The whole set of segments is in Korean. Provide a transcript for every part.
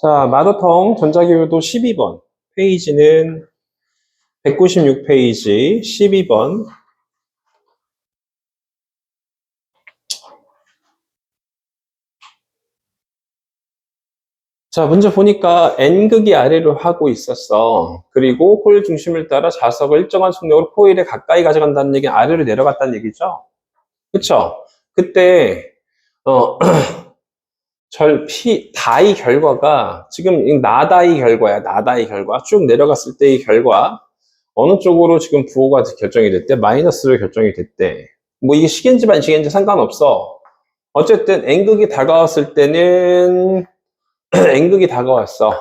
자, 마더텅 전자기호도 12번. 페이지는 196페이지 12번. 자, 문제 보니까 N극이 아래로 하고 있었어. 그리고 코일 중심을 따라 자석을 일정한 속력으로 코일에 가까이 가져간다는 얘기는 아래로 내려갔다는 얘기죠. 그쵸? 그때, 어, 다의 결과가, 지금 나다의 결과야, 나다의 결과. 쭉 내려갔을 때의 결과. 어느 쪽으로 지금 부호가 결정이 됐대? 마이너스로 결정이 됐대. 뭐 이게 식인지 반식인지 상관없어. 어쨌든 N극이 다가왔을 때는 N극이 다가왔어.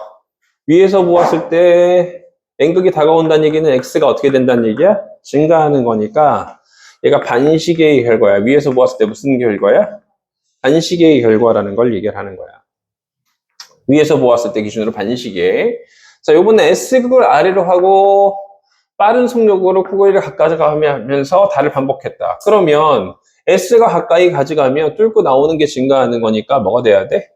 위에서 보았을 때 N극이 다가온다는 얘기는 X가 어떻게 된다는 얘기야? 증가하는 거니까 얘가 반시계의 결과야. 위에서 보았을 때 무슨 결과야? 반시계의 결과라는 걸 얘기를 하는 거야. 위에서 보았을 때 기준으로 반시계. 자, 요번에 S극을 아래로 하고 빠른 속력으로 코일을 가까이 가면서 달을 반복했다. 그러면 S가 가까이 가져가면 뚫고 나오는 게 증가하는 거니까 뭐가 돼야 돼?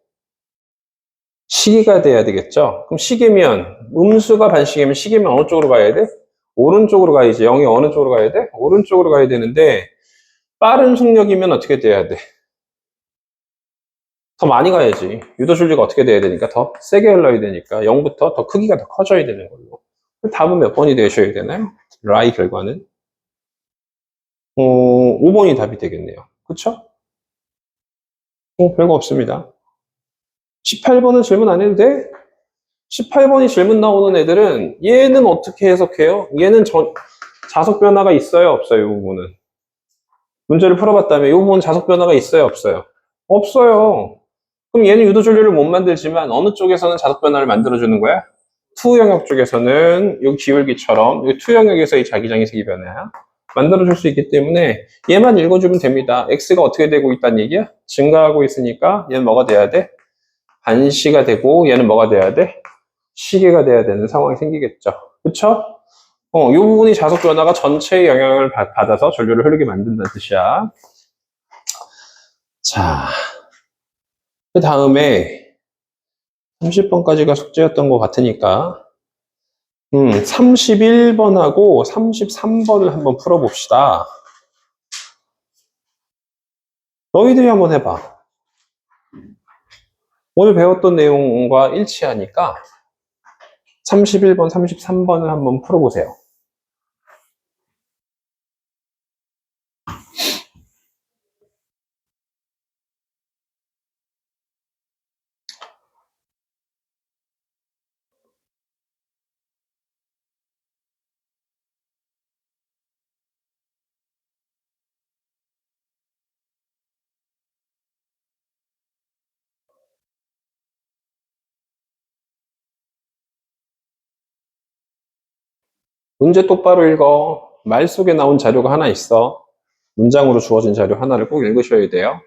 시계가 돼야 되겠죠? 그럼 시계면, 음수가 반시계면 시계면 어느 쪽으로 가야 돼? 오른쪽으로 가야지. 0이 어느 쪽으로 가야 돼? 오른쪽으로 가야 되는데, 빠른 속력이면 어떻게 돼야 돼? 더 많이 가야지. 유도줄기가 어떻게 돼야 되니까? 더 세게 흘러야 되니까. 0부터 더 크기가 더 커져야 되는 걸로. 답은 몇 번이 되셔야 되나요? 라이 결과는? 5번이 답이 되겠네요. 그쵸? 별거 없습니다. 18번은 질문 안 해도 돼? 18번이 질문 나오는 애들은 얘는 어떻게 해석해요? 얘는 자석 변화가 있어요? 없어요? 이 부분은. 문제를 풀어봤다면 이 부분은 자석 변화가 있어요? 없어요? 없어요. 그럼 얘는 유도전류를 못 만들지만 어느 쪽에서는 자석 변화를 만들어주는 거야? 투 영역 쪽에서는 이 기울기처럼 이 투 영역에서의 자기장의 색이 변화 만들어줄 수 있기 때문에 얘만 읽어주면 됩니다. X가 어떻게 되고 있다는 얘기야? 증가하고 있으니까 얘는 뭐가 돼야 돼? 반시가 되고 얘는 뭐가 돼야 돼? 시계가 돼야 되는 상황이 생기겠죠. 그쵸? 이 부분이 자석 변화가 전체의 영향을 받아서 전류를 흐르게 만든다는 뜻이야. 자, 그 다음에 30번까지가 숙제였던 것 같으니까 31번하고 33번을 한번 풀어봅시다. 너희들이 한번 해봐. 오늘 배웠던 내용과 일치하니까 31번, 33번을 한번 풀어보세요. 문제 똑바로 읽어. 말 속에 나온 자료가 하나 있어. 문장으로 주어진 자료 하나를 꼭 읽으셔야 돼요.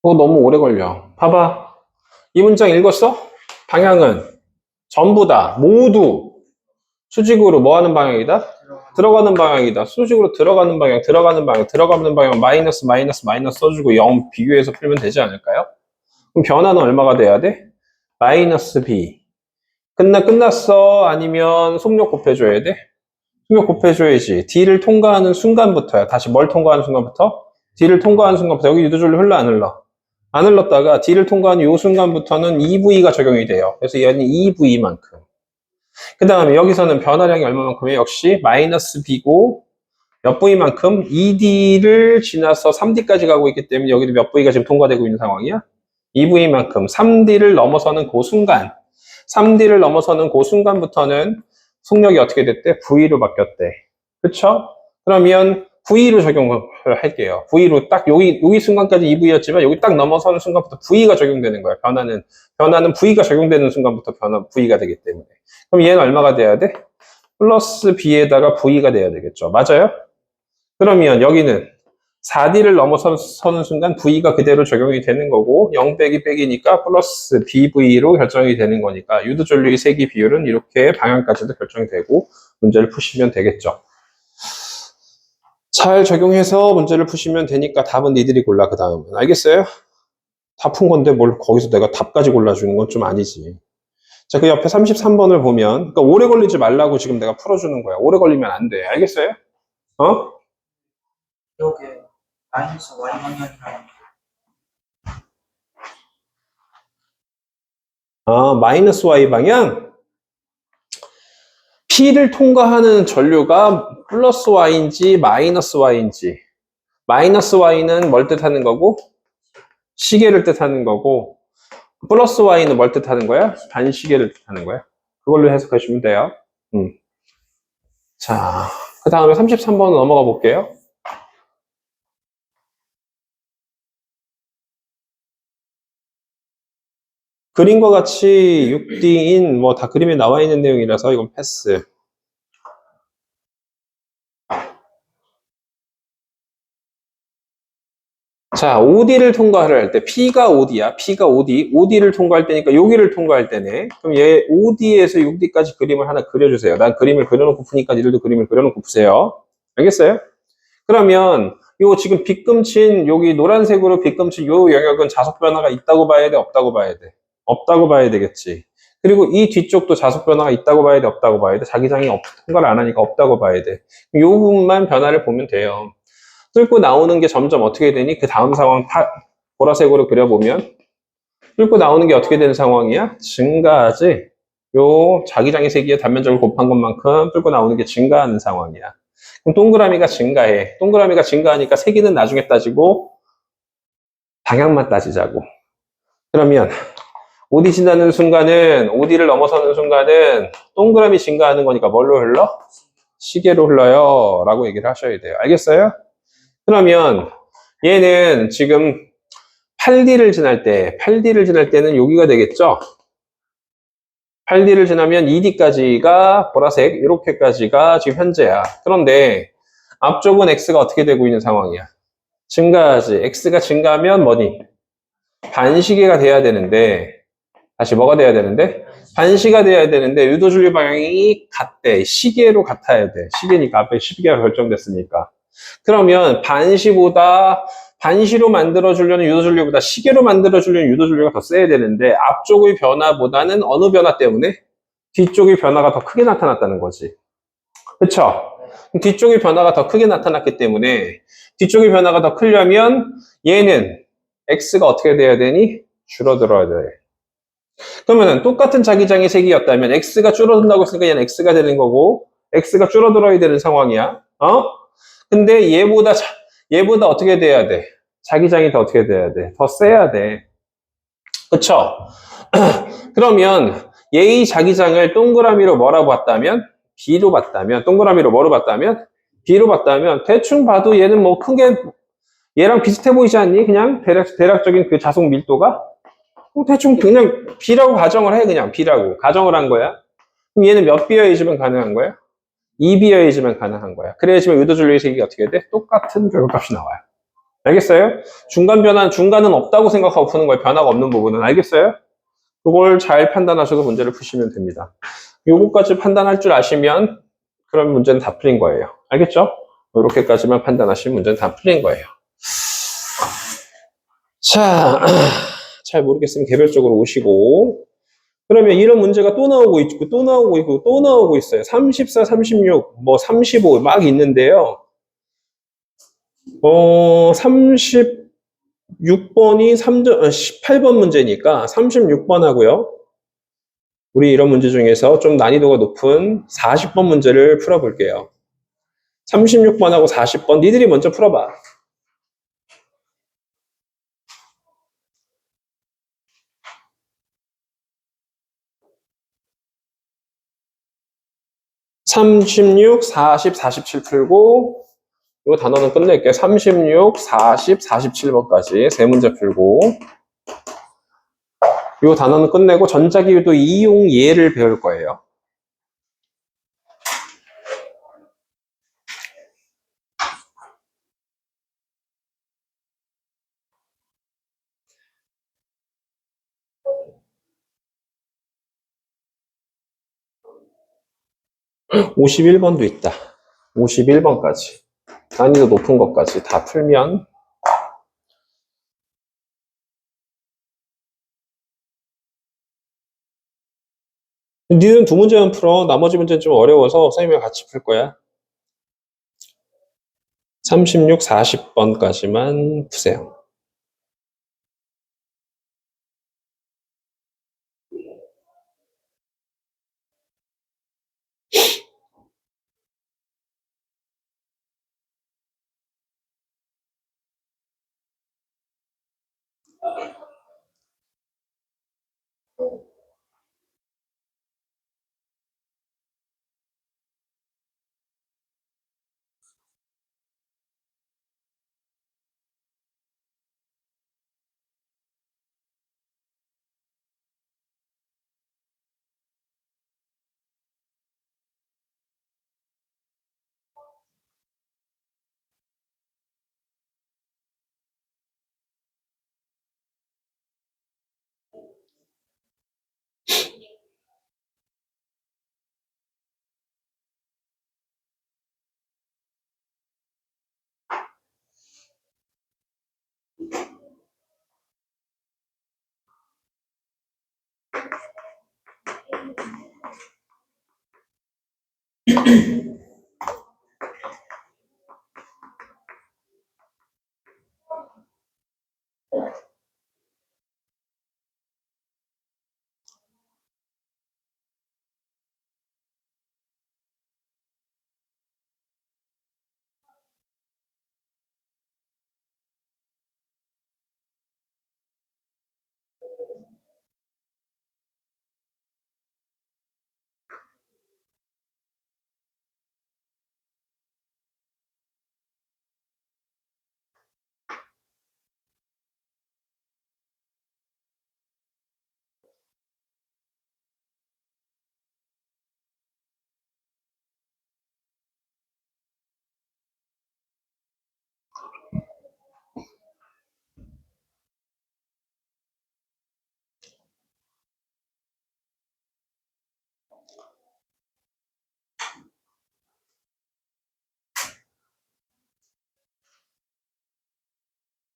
너무 오래 걸려. 봐봐. 이 문장 읽었어? 방향은 전부 다, 모두 수직으로 뭐 하는 방향이다? 들어가는 방향이다. 수직으로 들어가는 방향, 들어가는 방향, 마이너스, 마이너스, 마이너스 써주고 0 비교해서 풀면 되지 않을까요? 그럼 변화는 얼마가 돼야 돼? 마이너스 B. 끝났어? 아니면 속력 곱해줘야 돼? 이거 곱해줘야지. D를 통과하는 순간부터야. 다시 뭘 통과하는 순간부터? D를 통과하는 순간부터. 여기 유도줄로 흘러 안 흘러? 안 흘렀다가 D를 통과하는 이 순간부터는 EV가 적용이 돼요. 그래서 얘는 EV만큼. 그 다음에 여기서는 변화량이 얼마만큼이에요? 역시 마이너스 B고 몇 V만큼? ED를 지나서 3D까지 가고 있기 때문에 여기도 몇 V가 지금 통과되고 있는 상황이야? EV만큼 3D를 넘어서는 그 순간 3D를 넘어서는 그 순간부터는 속력이 어떻게 됐대? V로 바뀌었대. 그쵸? 그러면 V로 적용을 할게요. V로 딱 여기 순간까지 EV였지만 여기 딱 넘어서는 순간부터 V가 적용되는 거야. 변화는 V가 적용되는 순간부터 V가 되기 때문에. 그럼 얘는 얼마가 돼야 돼? 플러스 B에다가 V가 돼야 되겠죠. 맞아요? 그러면 여기는 4D를 넘어서는 순간 V가 그대로 적용이 되는 거고 0 빼기 빼기니까 플러스 BV로 결정이 되는 거니까 유도전류의 세기 비율은 이렇게 방향까지도 결정이 되고 문제를 푸시면 되겠죠. 잘 적용해서 문제를 푸시면 되니까 답은 니들이 골라. 그 다음은 알겠어요? 다 푼 건데 뭘 거기서 내가 답까지 골라주는 건 좀 아니지. 자, 그 옆에 33번을 보면 그러니까 오래 걸리지 말라고 지금 내가 풀어주는 거야. 오래 걸리면 안 돼. 알겠어요? 어? 여기 마이너스 Y 방향이랑 마이너스 Y 방향? P를 통과하는 전류가 플러스 Y인지 마이너스 Y인지. 마이너스 Y는 뭘 뜻하는 거고? 시계를 뜻하는 거고, 플러스 Y는 뭘 뜻하는 거야? 반시계를 뜻하는 거야. 그걸로 해석하시면 돼요. 자, 그 다음에 33번 넘어가 볼게요. 그림과 같이 6D인 뭐 다 그림에 나와 있는 내용이라서 이건 패스. 자, OD를 통과를 할 때 P가 OD야. P가 OD. OD를 통과할 때니까 여기를 통과할 때네. 그럼 얘 OD에서 6D까지 그림을 하나 그려주세요. 난 그림을 그려놓고 푸니까 니들도 그림을 그려놓고 푸세요. 알겠어요? 그러면 요 지금 빗금친 여기 노란색으로 빗금친 요 영역은 자속 변화가 있다고 봐야 돼, 없다고 봐야 돼? 없다고 봐야 되겠지. 그리고 이 뒤쪽도 자속 변화가 있다고 봐야 돼, 없다고 봐야 돼? 자기장이 통과를 안 하니까 없다고 봐야 돼. 요 부분만 변화를 보면 돼요. 뚫고 나오는 게 점점 어떻게 되니? 그 다음 상황 보라색으로 그려보면 뚫고 나오는 게 어떻게 되는 상황이야? 증가하지. 요 자기장의 세기에 단면적을 곱한 것만큼 뚫고 나오는 게 증가하는 상황이야. 그럼 동그라미가 증가해. 동그라미가 증가하니까 세기는 나중에 따지고 방향만 따지자고. 그러면 OD 지나는 순간은 OD를 넘어서는 순간은 동그라미 증가하는 거니까 뭘로 흘러? 시계로 흘러요 라고 얘기를 하셔야 돼요. 알겠어요? 그러면 얘는 지금 8D를 지날 때는 여기가 되겠죠? 8D를 지나면 2D까지가 보라색 이렇게까지가 지금 현재야. 그런데 앞쪽은 X가 어떻게 되고 있는 상황이야? 증가하지. X가 증가하면 뭐니? 반시계가 돼야 되는데 다시 뭐가 돼야 되는데? 반시가 돼야 되는데 유도줄류 방향이 같대. 시계로 같아야 돼. 시계니까 앞에 시계가 결정됐으니까. 그러면 반시로 만들어주려는 유도줄류보다 시계로 만들어주려는 유도줄류가 더 세야 되는데 앞쪽의 변화보다는 어느 변화 때문에? 뒤쪽의 변화가 더 크게 나타났다는 거지. 그쵸? 뒤쪽의 변화가 더 크게 나타났기 때문에 뒤쪽의 변화가 더 크려면 얘는 X가 어떻게 돼야 되니? 줄어들어야 돼. 그러면은 똑같은 자기장의 색이었다면 X가 줄어든다고 했으니까 얘는 X가 되는 거고 X가 줄어들어야 되는 상황이야. 근데 얘보다 어떻게 돼야 돼? 자기장이 더 어떻게 돼야 돼? 더 세야 돼. 그쵸? 그러면 얘의 자기장을 동그라미로 뭐라고 봤다면? B로 봤다면, 동그라미로 뭐로 봤다면? B로 봤다면, 대충 봐도 얘는 뭐 큰 게, 얘랑 비슷해 보이지 않니? 그냥 대략적인 그 자속 밀도가? 대충 그냥 B라고 가정을 해, 그냥 B라고. 가정을 한 거야. 그럼 얘는 몇 B여야지만 가능한 거야? 2B여야지만 가능한 거야. 그래야지만 유도줄류의 세기가 어떻게 돼? 똑같은 결과값이 나와요. 알겠어요? 중간은 없다고 생각하고 푸는 거예요. 변화가 없는 부분은. 알겠어요? 그걸 잘 판단하셔서 문제를 푸시면 됩니다. 요거까지 판단할 줄 아시면 그럼 문제는 다 풀린 거예요. 알겠죠? 이렇게까지만 판단하시면 문제는 다 풀린 거예요. 자, 잘 모르겠으면 개별적으로 오시고 그러면 이런 문제가 또 나오고 있고, 또 나오고 있고, 또 나오고 있어요. 34, 36, 뭐 35 막 있는데요. 36번이 18번 문제니까 36번 하고요. 우리 이런 문제 중에서 좀 난이도가 높은 40번 문제를 풀어볼게요. 36번하고 40번, 니들이 먼저 풀어봐. 36, 40, 47 풀고, 이 단어는 끝낼게요. 36, 40, 47번까지 세 문제 풀고, 이 단어는 끝내고 전자기유도 이용 예를 배울 거예요. 51번도 있다. 51번까지. 난이도 높은 것까지 다 풀면 니는 두 문제만 풀어. 나머지 문제는 좀 어려워서 선생님이랑 같이 풀 거야. 36, 40번까지만 푸세요.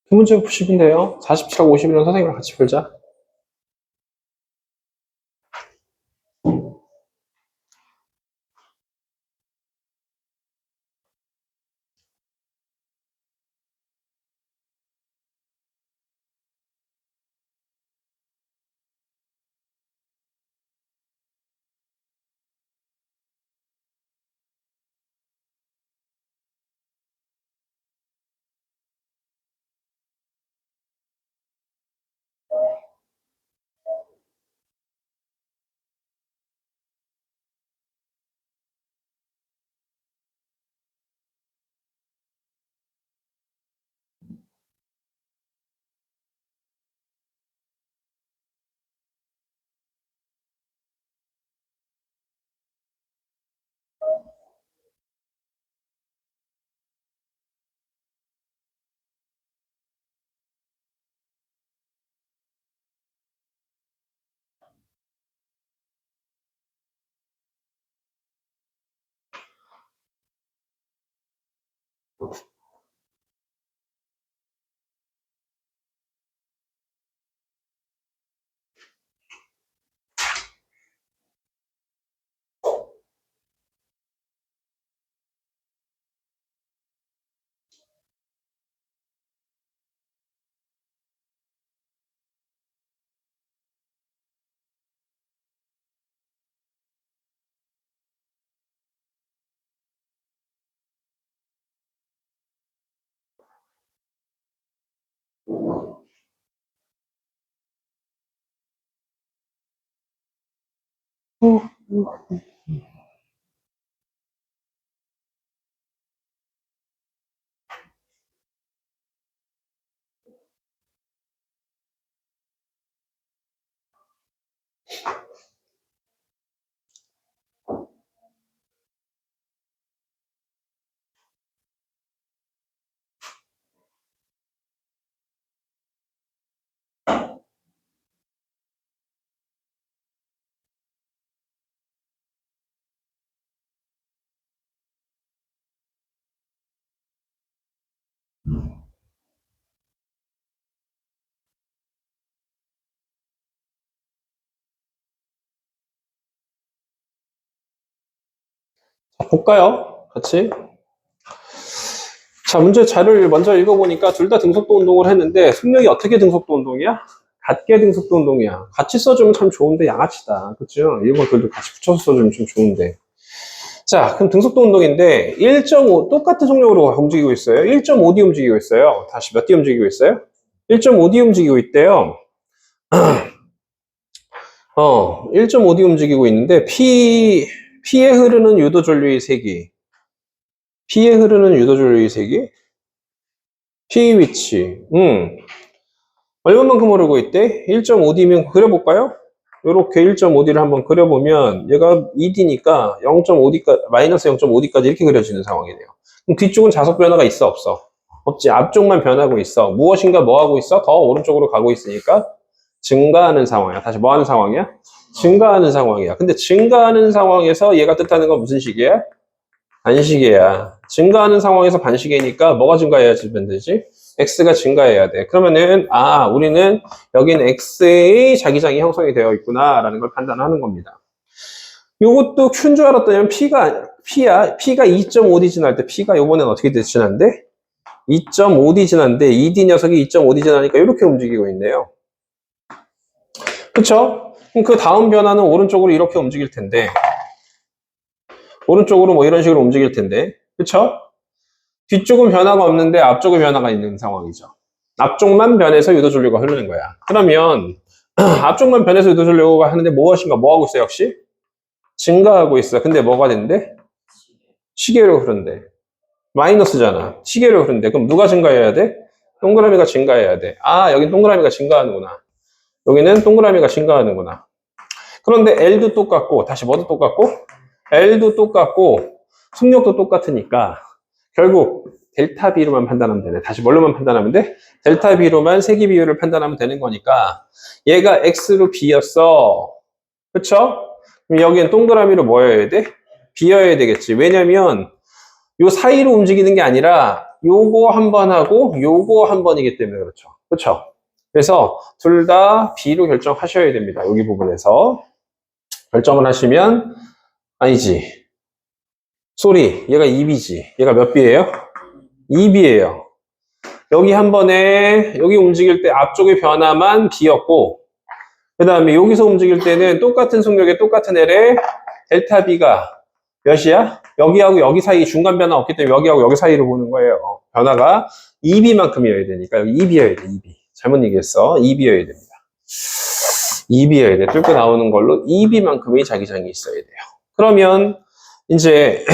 두 문제 푸시인데요. 47하고 51은 선생님이랑 같이 풀자. 자, 볼까요? 같이. 자, 문제 자료를 먼저 읽어보니까 둘 다 등속도 운동을 했는데 속력이 어떻게 등속도 운동이야? 같게 등속도 운동이야. 같이 써주면 참 좋은데 양아치다. 그쵸? 이런 것들도 같이 붙여서 써주면 좀 좋은데. 자, 그럼 등속도 운동인데 1.5 똑같은 속력으로 움직이고 있어요. 1.5D 움직이고 있어요. 다시 몇 D 움직이고 있어요? 1.5D 움직이고 있대요. 1.5D 움직이고 있는데 P에 흐르는 유도 전류의 세기. P에 흐르는 유도 전류의 세기? P 위치. 얼마만큼 흐르고 있대? 1.5D면 그려볼까요? 이렇게 1.5D를 한번 그려보면 얘가 2D니까 0.5D까지, 마이너스 0.5D까지 이렇게 그려지는 상황이네요. 그럼 뒤쪽은 자속 변화가 있어, 없어? 없지. 앞쪽만 변하고 있어. 무엇인가 뭐 하고 있어? 더 오른쪽으로 가고 있으니까 증가하는 상황이야. 다시 뭐 하는 상황이야? 증가하는 상황이야. 근데 증가하는 상황에서 얘가 뜻하는 건 무슨 식이야? 반시계야. 증가하는 상황에서 반시계니까 뭐가 증가해야지 되지? X가 증가해야 돼. 그러면은, 우리는 여기는 X의 자기장이 형성이 되어 있구나, 라는 걸 판단하는 겁니다. 요것도 Q인 줄 알았더니 P야. P가 2.5D 지날 때 P가 요번엔 어떻게 지난대? 2.5D 지난데 2D 녀석이 2.5D 지나니까 이렇게 움직이고 있네요. 그쵸? 그럼 그 다음 변화는 오른쪽으로 이렇게 움직일 텐데, 오른쪽으로 뭐 이런 식으로 움직일 텐데, 그쵸? 뒤쪽은 변화가 없는데 앞쪽은 변화가 있는 상황이죠. 앞쪽만 변해서 유도전류가 흐르는 거야. 그러면 앞쪽만 변해서 유도전류가 하는데 무엇인가 뭐 하고 있어? 역시 증가하고 있어. 근데 뭐가 된대? 시계로 흐른대. 마이너스잖아. 시계로 흐른대. 그럼 누가 증가해야 돼? 동그라미가 증가해야 돼. 여긴 동그라미가 증가하는구나. 여기는 동그라미가 증가하는구나. 그런데 L도 똑같고 다시 뭐도 똑같고 L도 똑같고 속력도 똑같으니까 결국 델타 B로만 판단하면 되네. 다시 뭘로만 판단하면 돼? 델타 B로만 세기 비율을 판단하면 되는 거니까 얘가 X로 B였어. 그쵸? 그럼 여기엔 동그라미로 뭐여야 돼? B여야 되겠지. 왜냐면 요 사이로 움직이는 게 아니라 요거 한 번 하고 요거 한 번이기 때문에 그렇죠. 그쵸? 그래서 둘 다 B로 결정하셔야 됩니다. 여기 부분에서. 결정을 하시면 아니지. 소리. 얘가 2B지. 얘가 몇 B예요? 2B예요. 여기 한 번에 여기 움직일 때 앞쪽의 변화만 B였고 그 다음에 여기서 움직일 때는 똑같은 속력에 똑같은 L에 델타 B가 몇이야? 여기하고 여기 사이 중간 변화 없기 때문에 여기하고 여기 사이로 보는 거예요. 변화가 2B만큼이어야 되니까 여기 2B여야 돼. 2B. 잘못 얘기했어. 2B여야 됩니다. 2B여야 돼. 뚫고 나오는 걸로 2B만큼의 자기장이 있어야 돼요. 그러면 이제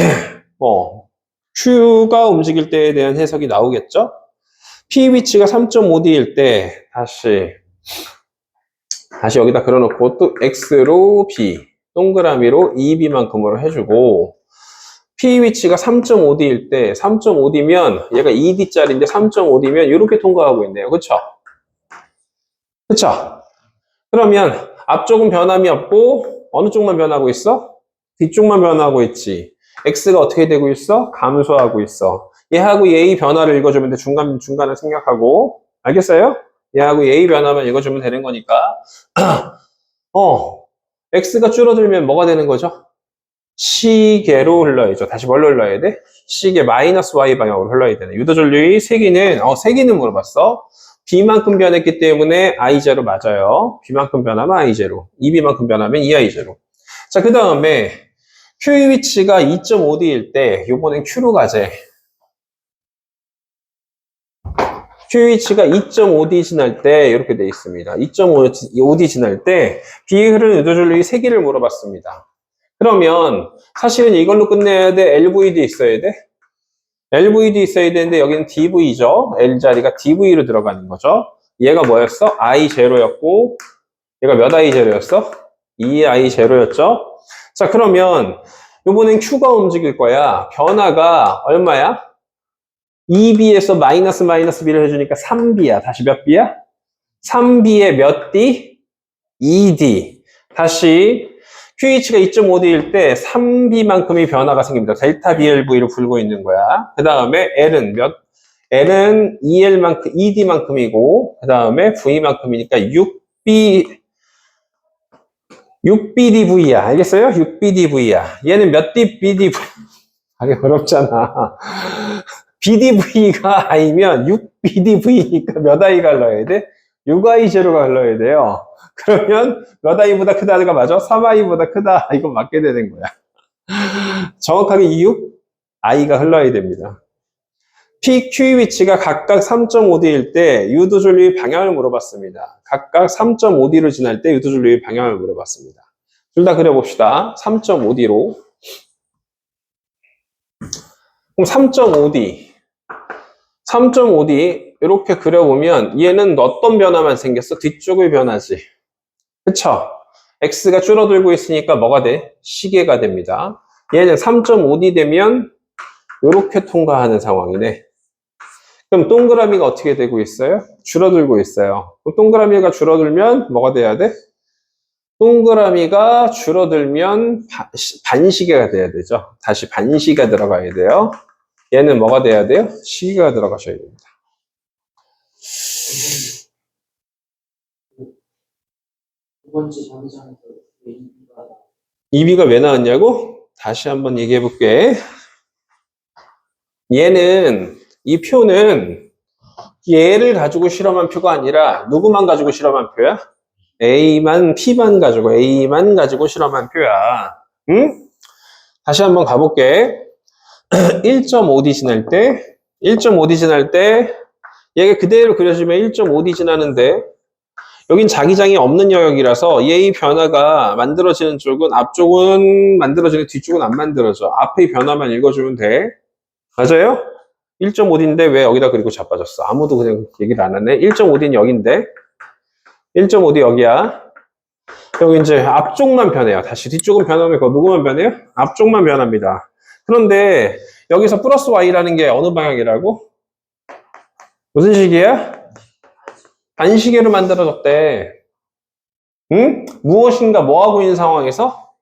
Q가 움직일 때에 대한 해석이 나오겠죠? P 위치가 3.5D일 때 다시 여기다 그려놓고 또 X로 B 동그라미로 2B만큼으로 해주고 P 위치가 3.5D일 때 3.5D면 얘가 2D짜리인데 3.5D면 이렇게 통과하고 있네요. 그쵸? 그쵸? 그러면 앞쪽은 변함이 없고 어느 쪽만 변하고 있어? 뒤쪽만 변하고 있지. X가 어떻게 되고 있어? 감소하고 있어. 얘하고 얘의 변화를 읽어주면 돼. 중간을 생략하고. 알겠어요? 얘하고 얘의 변화만 읽어주면 되는 거니까. X가 줄어들면 뭐가 되는 거죠? 시계로 흘러야죠. 다시 뭘로 흘러야 돼? 시계 마이너스 Y 방향으로 흘러야 되네. 유도전류의 세기는, 세기는 물어봤어. B만큼 변했기 때문에 I0 맞아요. B만큼 변하면 I0. 2B만큼 변하면 2I0. 자, 그 다음에 Q의 위치가 2.5D일 때, 요번엔 Q로 가재. QH가 2.5D 지날 때 이렇게 돼 있습니다. 2.5D 지날 때 B의 흐르는 유도줄력이 3개를 물어봤습니다. 그러면 사실은 이걸로 끝내야 돼? LVD 있어야 돼? LVD 있어야 되는데 여기는 DV죠. L 자리가 DV로 들어가는 거죠. 얘가 뭐였어? I0였고 얘가 몇 I0였어? 2I0였죠. 자, 그러면 요번엔 Q가 움직일 거야. 변화가 얼마야? 2B에서 마이너스 B를 해주니까 3B야. 다시 몇 B야? 3B에 몇 D? 2D. 다시 QH가 2.5D일 때 3B만큼의 변화가 생깁니다. 델타 BLV로 불고 있는 거야. 그 다음에 L은 L은 2D만큼이고, 그 다음에 V만큼이니까 6BDV야. 알겠어요? 6BDV야. 얘는 몇 BDV? 하기 어렵잖아. BDV가 I면 6BDV니까 몇 I가 흘러야 돼? 6I0가 흘러야 돼요. 그러면 몇 I보다 크다가 맞아? 3I보다 크다. 이거 맞게 되는 거야. 정확하게 6I가 흘러야 됩니다. P, Q 위치가 각각 3.5D일 때 유도줄력의 방향을 물어봤습니다. 각각 3.5D로 지날 때 유도줄력의 방향을 물어봤습니다. 둘 다 그려봅시다. 3.5D로. 그럼 3.5D. 3.5D 이렇게 그려보면 얘는 어떤 변화만 생겼어? 뒤쪽의 변화지. 그쵸? X가 줄어들고 있으니까 뭐가 돼? 시계가 됩니다. 얘는 3.5D 되면 이렇게 통과하는 상황이네. 그럼 동그라미가 어떻게 되고 있어요? 줄어들고 있어요. 동그라미가 줄어들면 뭐가 돼야 돼? 동그라미가 줄어들면 반시계가 돼야 되죠. 다시 반시계가 들어가야 돼요. 얘는 뭐가 돼야 돼요? 시계가 들어가셔야 됩니다. 두 번째 자기장에서 왜 이가 2B가 왜 나왔냐고? 다시 한번 얘기해 볼게. 얘는, 이 표는 얘를 가지고 실험한 표가 아니라 누구만 가지고 실험한 표야? A만 P만 가지고 실험한 표야. 응? 다시 한번 가볼게. 1.5D 지날 때 1.5D 지날 때 얘가 그대로 그려주면 1.5D 지나는데 여긴 자기장이 없는 영역이라서 얘의 변화가 만들어지는 쪽은 앞쪽은 만들어지는 뒤쪽은 안 만들어져. 앞의 변화만 읽어주면 돼. 맞아요? 1.5D인데 왜 여기다 그리고 자빠졌어? 아무도 그냥 얘기를 안 하네. 1.5D는 여긴데 1.5D 여기야. 여기 이제 앞쪽만 변해요. 다시 뒤쪽은 변하면 그거 누구만 변해요? 앞쪽만 변합니다. 그런데 여기서 플러스 Y라는 게 어느 방향이라고? 무슨 식이야? 반시계로 만들어졌대. 응? 무엇인가 뭐하고 있는 상황에서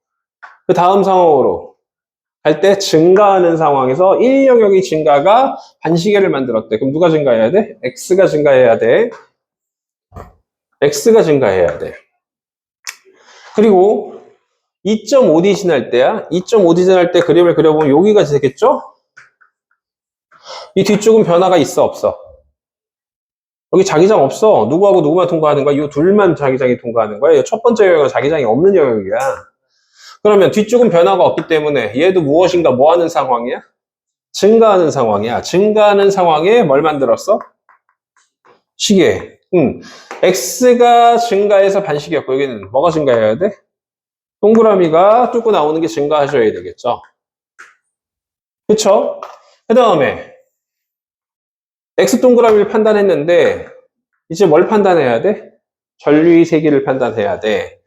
그 다음 상황으로 할 때 증가하는 상황에서 1영역의 증가가 반시계를 만들었대. 그럼 누가 증가해야 돼? X가 증가해야 돼. X가 증가해야 돼. 그리고 2.5D 지날 때야. 2.5D 지날 때 그림을 그려보면 여기가 되겠죠? 이 뒤쪽은 변화가 있어, 없어? 여기 자기장 없어. 누구하고 누구만 통과하는 거야? 이 둘만 자기장이 통과하는 거야. 첫 번째 영역은 자기장이 없는 영역이야. 그러면 뒤쪽은 변화가 없기 때문에 얘도 무엇인가 뭐 하는 상황이야? 증가하는 상황이야. 증가하는 상황에 뭘 만들었어? 시계. X가 증가해서 반시계였고 여기는 뭐가 증가해야 돼? 동그라미가 뚫고 나오는 게 증가하셔야 되겠죠. 그쵸? 그 다음에 X 동그라미를 판단했는데 이제 뭘 판단해야 돼? 전류의 세기를 판단해야 돼.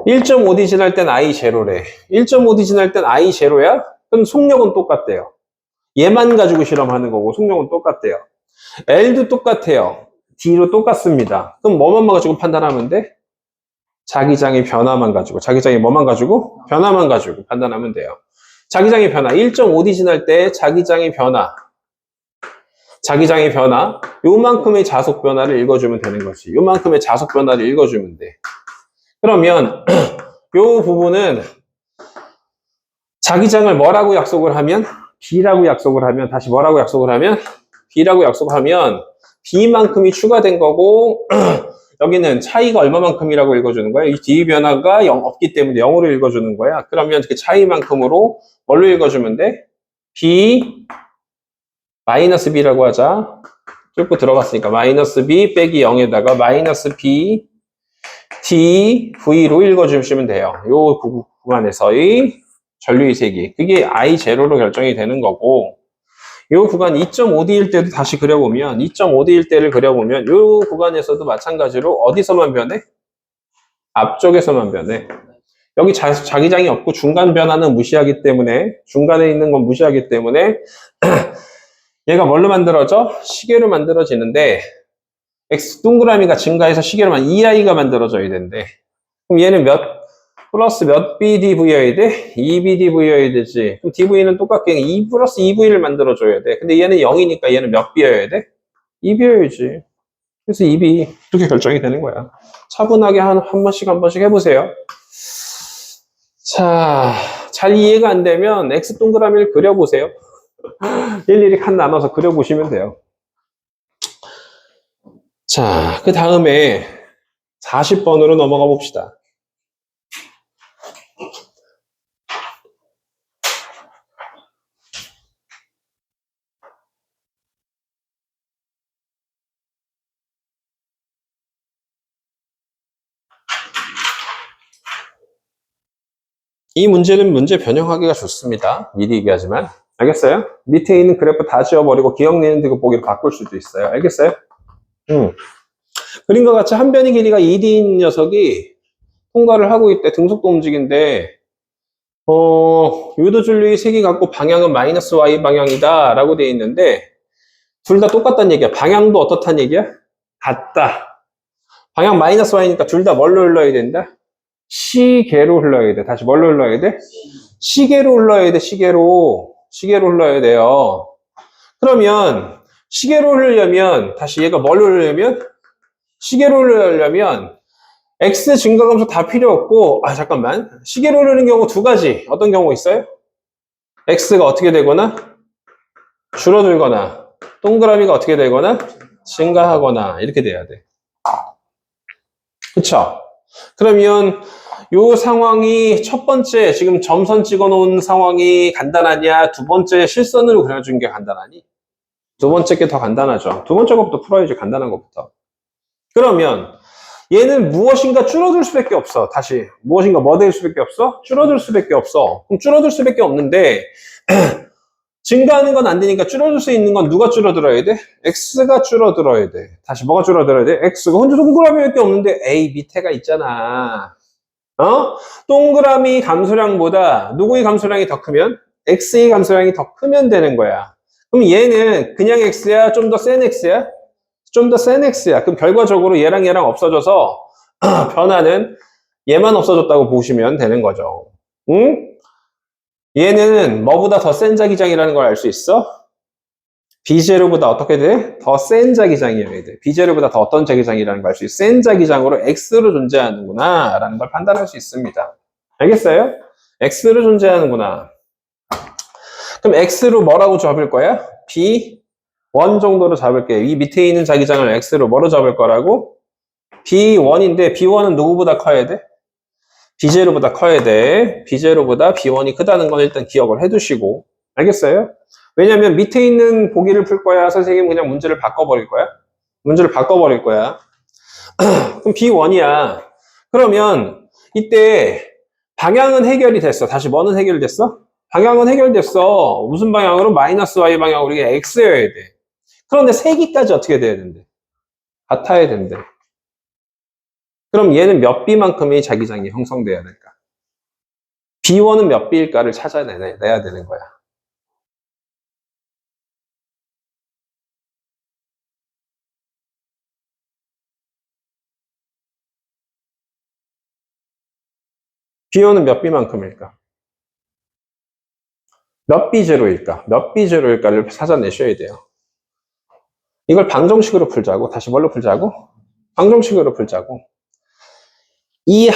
1.5D 지날 땐 I0래. 1.5D 지날 땐 I0야? 그럼 속력은 똑같대요. 얘만 가지고 실험하는 거고 속력은 똑같대요. L도 똑같아요. D로 똑같습니다. 그럼 뭐만 가지고 판단하면 돼? 자기장의 변화만 가지고. 자기장이 뭐만 가지고? 변화만 가지고 판단하면 돼요. 자기장의 변화. 1.5D 지날 때 자기장의 변화. 자기장의 변화. 요만큼의 자속 변화를 읽어주면 되는 거지. 요만큼의 자속 변화를 읽어주면 돼. 그러면 요 부분은 자기장을 뭐라고 약속을 하면? B라고 약속을 하면, 다시 뭐라고 약속을 하면? B라고 약속하면 B만큼이 추가된 거고 여기는 차이가 얼마만큼이라고 읽어주는 거야? 이 D 변화가 없기 때문에 0으로 읽어주는 거야. 그러면 그 차이만큼으로 뭘로 읽어주면 돼? B 마이너스 B라고 하자. 쭉 들어갔으니까 마이너스 b 빼기 0에다가 마이너스 b t v로 읽어주시면 돼요. 요 구간에서의 전류의 세기. 그게 I0로 결정이 되는 거고, 요 구간 2.5D일 때도 다시 그려보면, 2.5D일 때를 그려보면, 요 구간에서도 마찬가지로 어디서만 변해? 앞쪽에서만 변해. 여기 자기장이 없고 중간 변화는 무시하기 때문에, 중간에 있는 건 무시하기 때문에, 얘가 뭘로 만들어져? 시계로 만들어지는데, X 동그라미가 증가해서 시계로만 EI가 만들어져야 된대. 그럼 얘는 플러스 몇 BDV여야 돼? 2BDV여야 되지. 그럼 DV는 똑같게 2 플러스 2V를 만들어줘야 돼. 근데 얘는 0이니까 얘는 몇 B여야 돼? 2B여야지. 그래서 2B. 이렇게 결정이 되는 거야. 차분하게 한 번씩 해보세요. 자, 잘 이해가 안 되면 X 동그라미를 그려보세요. 일일이 칸 나눠서 그려보시면 돼요. 자, 그 다음에 40번으로 넘어가 봅시다. 이 문제는 문제 변형하기가 좋습니다. 미리 얘기하지만. 알겠어요? 밑에 있는 그래프 다 지워버리고 기억내는 보기로 바꿀 수도 있어요. 알겠어요? 그림과 같이 한 변의 길이가 2D인 녀석이 통과를 하고 있대. 등속도 움직인데, 유도줄류의 색이 같고 방향은 마이너스 Y 방향이다 라고 되어 있는데, 둘 다 똑같다는 얘기야. 방향도 어떻다는 얘기야? 같다. 방향 마이너스 Y니까 둘 다 뭘로 흘러야 된다? 시계로 흘러야 돼. 다시 뭘로 흘러야 돼? 시계로 흘러야 돼. 시계로 흘러야 돼요. 그러면 시계로 흐르려면 다시 얘가 뭘로 흐르려면 시계로 흐르려면 X 증가감수 다 필요 없고 잠깐만 시계로 흐르는 경우 두 가지 어떤 경우 있어요? X가 어떻게 되거나 줄어들거나 동그라미가 어떻게 되거나 증가하거나 이렇게 돼야 돼. 그쵸? 그러면 요 상황이 첫 번째 지금 점선 찍어 놓은 상황이 간단하냐 두 번째 실선으로 그려준 게 간단하니? 두 번째 게 더 간단하죠. 두 번째 것부터 풀어야지 간단한 것부터. 그러면 얘는 무엇인가 줄어들 수밖에 없어. 다시 무엇인가 뭐 될 수밖에 없어? 줄어들 수밖에 없어. 그럼 줄어들 수밖에 없는데 증가하는 건 안 되니까 줄어들 수 있는 건 누가 줄어들어야 돼? X가 줄어들어야 돼. 다시 뭐가 줄어들어야 돼? X가 혼자 동그라미밖에 없는데 A 밑에가 있잖아. 동그라미 감소량보다 누구의 감소량이 더 크면? X의 감소량이 더 크면 되는 거야. 그럼 얘는 그냥 X야? 좀 더 센 X야? 좀 더 센 X야. 그럼 결과적으로 얘랑 없어져서 변화는 얘만 없어졌다고 보시면 되는 거죠. 응? 얘는 뭐보다 더 센 자기장이라는 걸 알 수 있어? B0보다 어떻게 돼? 더 센 자기장이어야 돼. B0보다 더 어떤 자기장이라는 걸 알 수 있어. 센 자기장으로 X로 존재하는구나 라는 걸 판단할 수 있습니다. 알겠어요? X로 존재하는구나. 그럼 X로 뭐라고 잡을 거야? B1 정도로 잡을게. 이 밑에 있는 자기장을 X로 뭐로 잡을 거라고? B1인데 B1은 누구보다 커야 돼? B0보다 커야 돼. B0보다 B1이 크다는 건 일단 기억을 해두시고. 알겠어요? 왜냐면 밑에 있는 보기를 풀 거야? 선생님 그냥 문제를 바꿔버릴 거야? 문제를 바꿔버릴 거야. 그럼 B1이야. 그러면 이때 방향은 해결이 됐어. 다시 뭐는 해결됐어? 방향은 해결됐어. 무슨 방향으로? 마이너스 Y 방향으로 이게 X여야 돼. 그런데 세기까지 어떻게 돼야 된대? 같아야 된대. 그럼 얘는 몇 B만큼의 자기장이 형성돼야 될까? B1은 몇 B일까를 찾아내야 되는 거야. B1은 몇 B만큼일까? 몇 B0일까? 몇 B0일까를 찾아내셔야 돼요. 이걸 방정식으로 풀자고. 다시 뭘로 풀자고? 방정식으로 풀자고. 이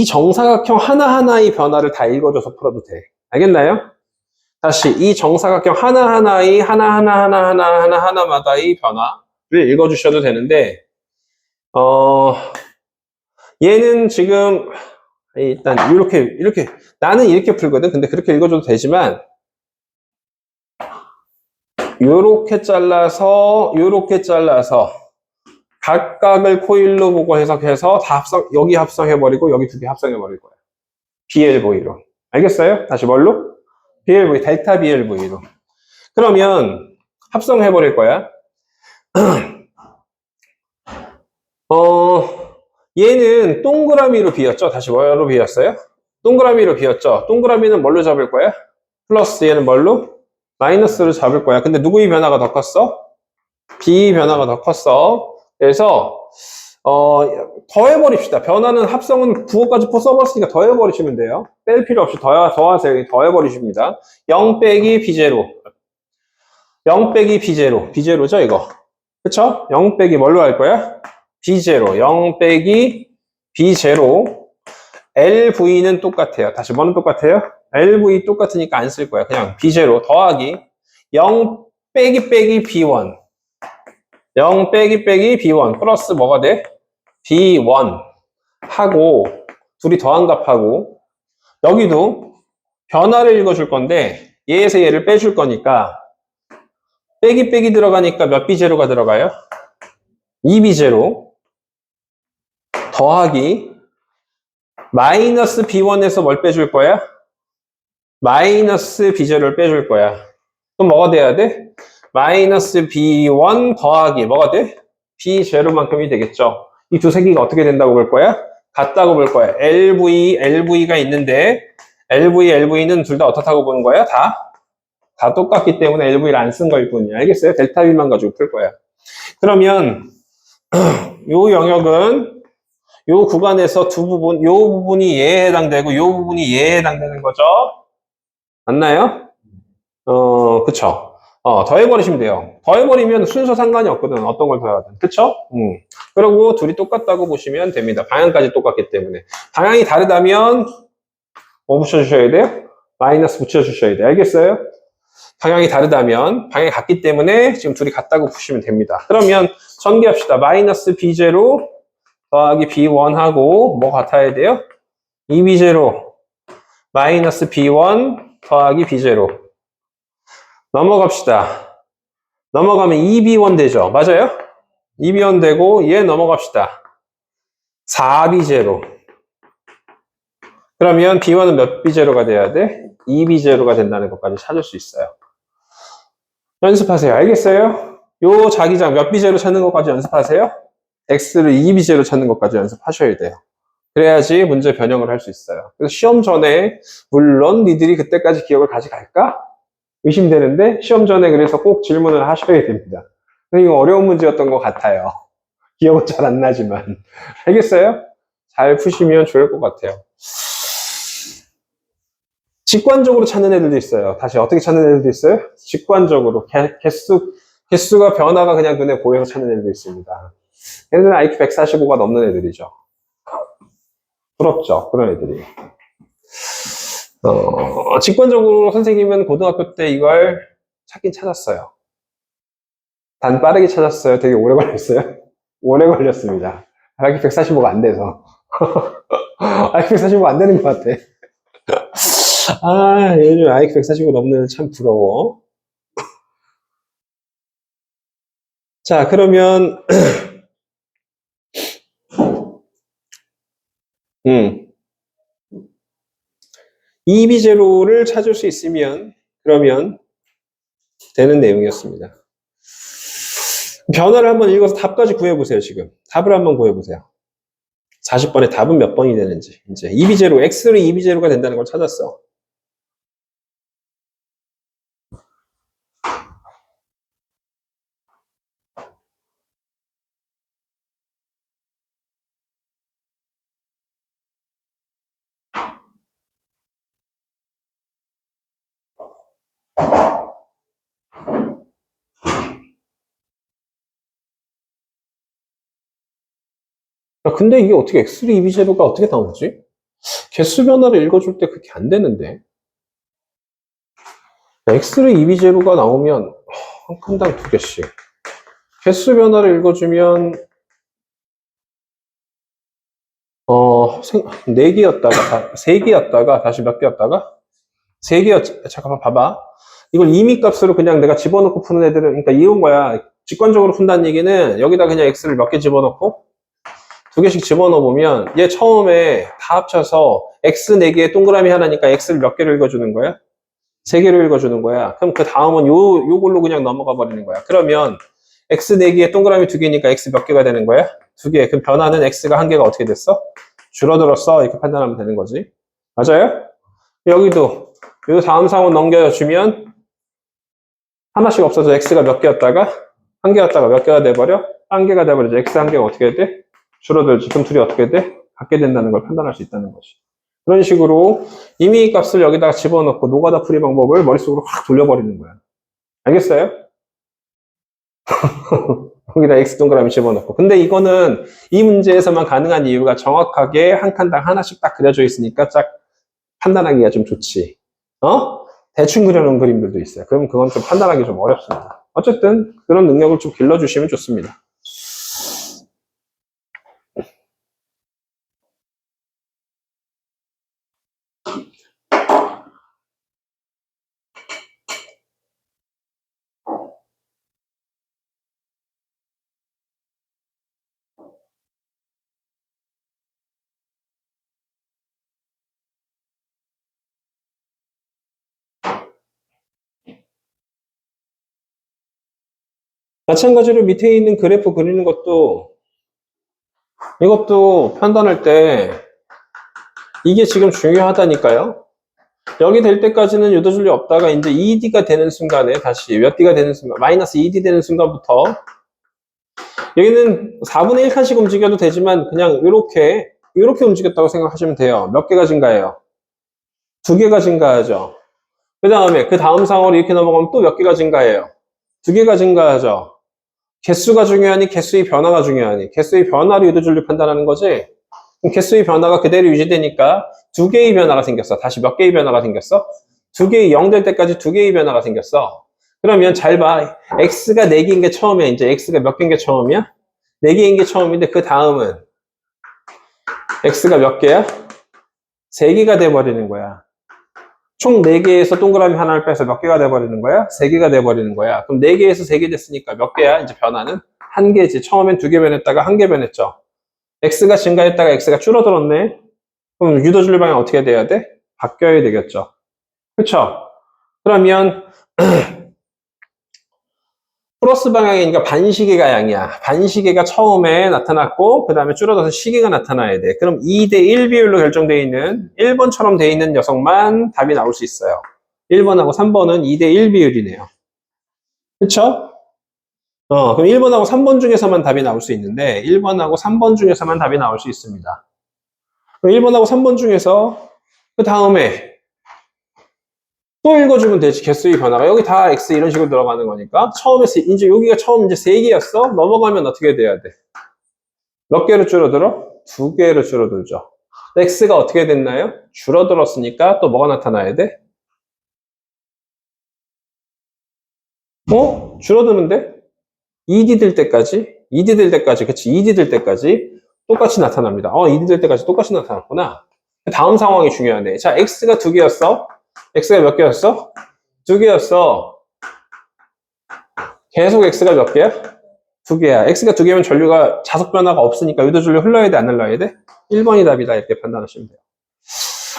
정사각형 하나하나의 변화를 다 읽어줘서 풀어도 돼. 알겠나요? 다시 이 정사각형 하나하나의 하나하나마다의 변화를 읽어주셔도 되는데 얘는 지금 일단 이렇게 나는 이렇게 풀거든. 근데 그렇게 읽어줘도 되지만 요렇게 잘라서 각각을 코일로 보고 해석해서 다 여기 합성해버리고 여기 두 개 합성해버릴 거예요. BLV로. 알겠어요? 다시 뭘로? BLV, 델타 BLV로. 그러면 합성해버릴 거야. 얘는 동그라미로 비었죠? 다시 뭐로 비었어요? 동그라미로 비었죠? 동그라미는 뭘로 잡을 거야? 플러스 얘는 뭘로? 마이너스로 잡을 거야. 근데 누구의 변화가 더 컸어? B 변화가 더 컸어. 그래서 더해버립시다. 변화는 합성은 부호까지 써봤으니까 더해버리시면 돼요. 뺄 필요 없이 더하세요. 더해버리십니다. 0 빼기 B0. 0 빼기 B0. B0죠, 이거. 그쵸? 0 빼기 뭘로 할 거야? B0. 0 빼기 B0. LV는 똑같아요. 다시 뭐는 똑같아요? LV 똑같으니까 안 쓸 거야. 그냥 B0 더하기 0 빼기 빼기 B1. 0 빼기 빼기 B1 플러스 뭐가 돼? B1 하고 둘이 더한 값하고 여기도 변화를 읽어줄 건데 얘에서 얘를 빼줄 거니까 빼기 빼기 들어가니까 몇 B0가 들어가요? 2B0 더하기 마이너스 B1에서 뭘 빼줄 거야? 마이너스 B0를 빼줄 거야. 그럼 뭐가 돼야 돼? 마이너스 B1 더하기 뭐가 돼? B0만큼이 되겠죠. 이 두 세기가 어떻게 된다고 볼 거야? 같다고 볼 거야. LV가 있는데 LV는 둘 다 어떻다고 보는 거야? 다 똑같기 때문에 LV를 안 쓴 거일 뿐이야. 알겠어요? 델타 V만 가지고 풀 거야. 그러면 요 영역은 요 구간에서 요 부분이 얘에 해당되고 요 부분이 얘에 해당되는 거죠. 맞나요? 그쵸. 더해버리시면 돼요. 더해버리면 순서 상관이 없거든. 어떤 걸 더하든. 그쵸? 그리고 둘이 똑같다고 보시면 됩니다. 방향까지 똑같기 때문에. 방향이 다르다면 뭐 붙여주셔야 돼요? 마이너스 붙여주셔야 돼요. 알겠어요? 방향이 다르다면 방향이 같기 때문에 지금 둘이 같다고 보시면 됩니다. 그러면 전개합시다. 마이너스 B0 더하기 B1 하고 뭐 같아야 돼요? 2B0 마이너스 B1 더하기 B0 넘어갑시다. 넘어가면 2B1 되죠. 맞아요? 2B1 되고 얘 넘어갑시다. 4B0 그러면 B1은 몇 B0가 돼야 돼? 2B0가 된다는 것까지 찾을 수 있어요. 연습하세요. 알겠어요? 요 자기장 몇 B0 찾는 것까지 연습하세요. X를 2B0 찾는 것까지 연습하셔야 돼요. 그래야지 문제 변형을 할 수 있어요. 그래서 시험 전에 물론 니들이 그때까지 기억을 가져갈까? 의심되는데 시험 전에 그래서 꼭 질문을 하셔야 됩니다. 이거 어려운 문제였던 것 같아요. 기억은 잘 안 나지만. 알겠어요? 잘 푸시면 좋을 것 같아요. 직관적으로 찾는 애들도 있어요. 다시 어떻게 찾는 애들도 있어요? 직관적으로. 개수가 변화가 그냥 눈에 보여서 찾는 애들도 있습니다. 얘네들은 IQ 145가 넘는 애들이죠. 부럽죠? 그런 애들이. 직관적으로 선생님은 고등학교 때 이걸 찾긴 찾았어요. 단 빠르게 찾았어요. 되게 오래 걸렸어요. 오래 걸렸습니다. IQ 145가 안 돼서. IQ 145가 안 되는 것 같아. 요즘 IQ 145 넘는 애들 참 부러워. 자, 그러면, 2B0를 찾을 수 있으면, 그러면 되는 내용이었습니다. 변화를 한번 읽어서 답까지 구해보세요, 지금. 답을 한번 구해보세요. 40번에 답은 몇 번이 되는지. 이제 2B0, X를 2B0가 된다는 걸 찾았어. 근데 이게 어떻게 X를 2B0가 어떻게 나오지? 개수 변화를 읽어줄 때 그렇게 안 되는데. X를 2B0가 나오면 한 칸당 2개씩. 개수 변화를 읽어주면 4개였다가 3개였다가 다시 몇 개였다가 세 개였지. 잠깐만 봐봐. 이걸 이미 값으로 그냥 내가 집어넣고 푸는 애들은, 그러니까 이런 거야. 직관적으로 푼다는 얘기는 여기다 그냥 x를 몇 개 집어넣고 두 개씩 집어넣어 보면 얘 처음에 다 합쳐서 x 4개에 동그라미 하나니까 x를 몇 개를 읽어주는 거야? 3개를 읽어주는 거야. 그럼 그 다음은 요걸로 그냥 넘어가 버리는 거야. 그러면 x 4개에 동그라미 2개니까 x 몇 개가 되는 거야? 2개. 그럼 변화는 x가 1개가 어떻게 됐어? 줄어들었어. 이렇게 판단하면 되는 거지. 맞아요? 여기도 요 다음 상호 넘겨주면 하나씩 없어서 x가 몇 개였다가 1개였다가 몇 개가 돼버려? 1개가 돼버리죠. x 1개가 어떻게 돼? 줄어들지. 그럼 둘이 어떻게 돼? 같게 된다는 걸 판단할 수 있다는 거지. 그런 식으로 임의 값을 여기다가 집어넣고 노가다 풀이 방법을 머릿속으로 확 돌려버리는 거야. 알겠어요? 거기다 x 동그라미 집어넣고. 근데 이거는 이 문제에서만 가능한 이유가 정확하게 한 칸당 하나씩 딱 그려져 있으니까 딱 판단하기가 좀 좋지. 대충 그려놓은 그림들도 있어요. 그럼 그건 좀 판단하기 좀 어렵습니다. 어쨌든 그런 능력을 좀 길러주시면 좋습니다. 마찬가지로 밑에 있는 그래프 그리는 것도 이것도 판단할 때 이게 지금 중요하다니까요. 여기 될 때까지는 유도줄이 없다가 이제 2D가 되는 순간에 다시 몇 D가 되는 순간 마이너스 2D 되는 순간부터 여기는 4분의 1 칸씩 움직여도 되지만 그냥 이렇게 움직였다고 생각하시면 돼요. 몇 개가 증가해요? 2개가 증가하죠. 그 다음 상황으로 이렇게 넘어가면 또 몇 개가 증가해요? 2개가 증가하죠. 개수가 중요하니 개수의 변화가 중요하니 개수의 변화로 유도줄을 판단하는 거지. 그럼 개수의 변화가 그대로 유지되니까 2개의 변화가 생겼어. 다시 몇 개의 변화가 생겼어? 2개의 0 될 때까지 2개의 변화가 생겼어. 그러면 잘 봐. x가 4개인 게 처음이야. 이제 x가 몇 개인 게 처음이야? 4개인 게 처음인데 그 다음은 x가 몇 개야? 3개가 돼버리는 거야. 총 4개에서 동그라미 하나를 빼서 몇 개가 돼버리는 거야? 3개가 돼버리는 거야. 그럼 4개에서 3개 됐으니까 몇 개야? 이제 변화는? 1개지. 처음엔 2개 변했다가 1개 변했죠. x가 증가했다가 x가 줄어들었네. 그럼 유도줄 방향 어떻게 돼야 돼? 바뀌어야 되겠죠. 그쵸? 그러면 플러스 방향이니까 반시계가 양이야. 반시계가 처음에 나타났고 그 다음에 줄어들어서 시계가 나타나야 돼. 그럼 2대1 비율로 결정되어 있는 1번처럼 되어 있는 녀석만 답이 나올 수 있어요. 1번하고 3번은 2대1 비율이네요. 그쵸? 그럼 1번하고 3번 중에서만 답이 나올 수 있는데 1번하고 3번 중에서만 답이 나올 수 있습니다. 그럼 1번하고 3번 중에서 그 다음에 또 읽어주면 되지. 개수의 변화가 여기 다 x 이런 식으로 들어가는 거니까 처음에 이제 여기가 처음 이제 3개였어. 넘어가면 어떻게 돼야 돼? 몇 개로 줄어들어? 2개로 줄어들죠. x가 어떻게 됐나요? 줄어들었으니까 또 뭐가 나타나야 돼? 줄어드는데? 2D 될 때까지? 2D 될 때까지, 그치? 2D 될 때까지 똑같이 나타납니다. 2D 될 때까지 똑같이 나타났구나. 다음 상황이 중요하네. 자, x가 2개였어. x가 몇 개였어? 2개였어. 계속 x가 몇 개야? 2개야. x가 2개면 전류가 자속 변화가 없으니까 유도전류 흘러야 돼, 안 흘러야 돼? 1번이 답이다. 이렇게 판단하시면 돼요.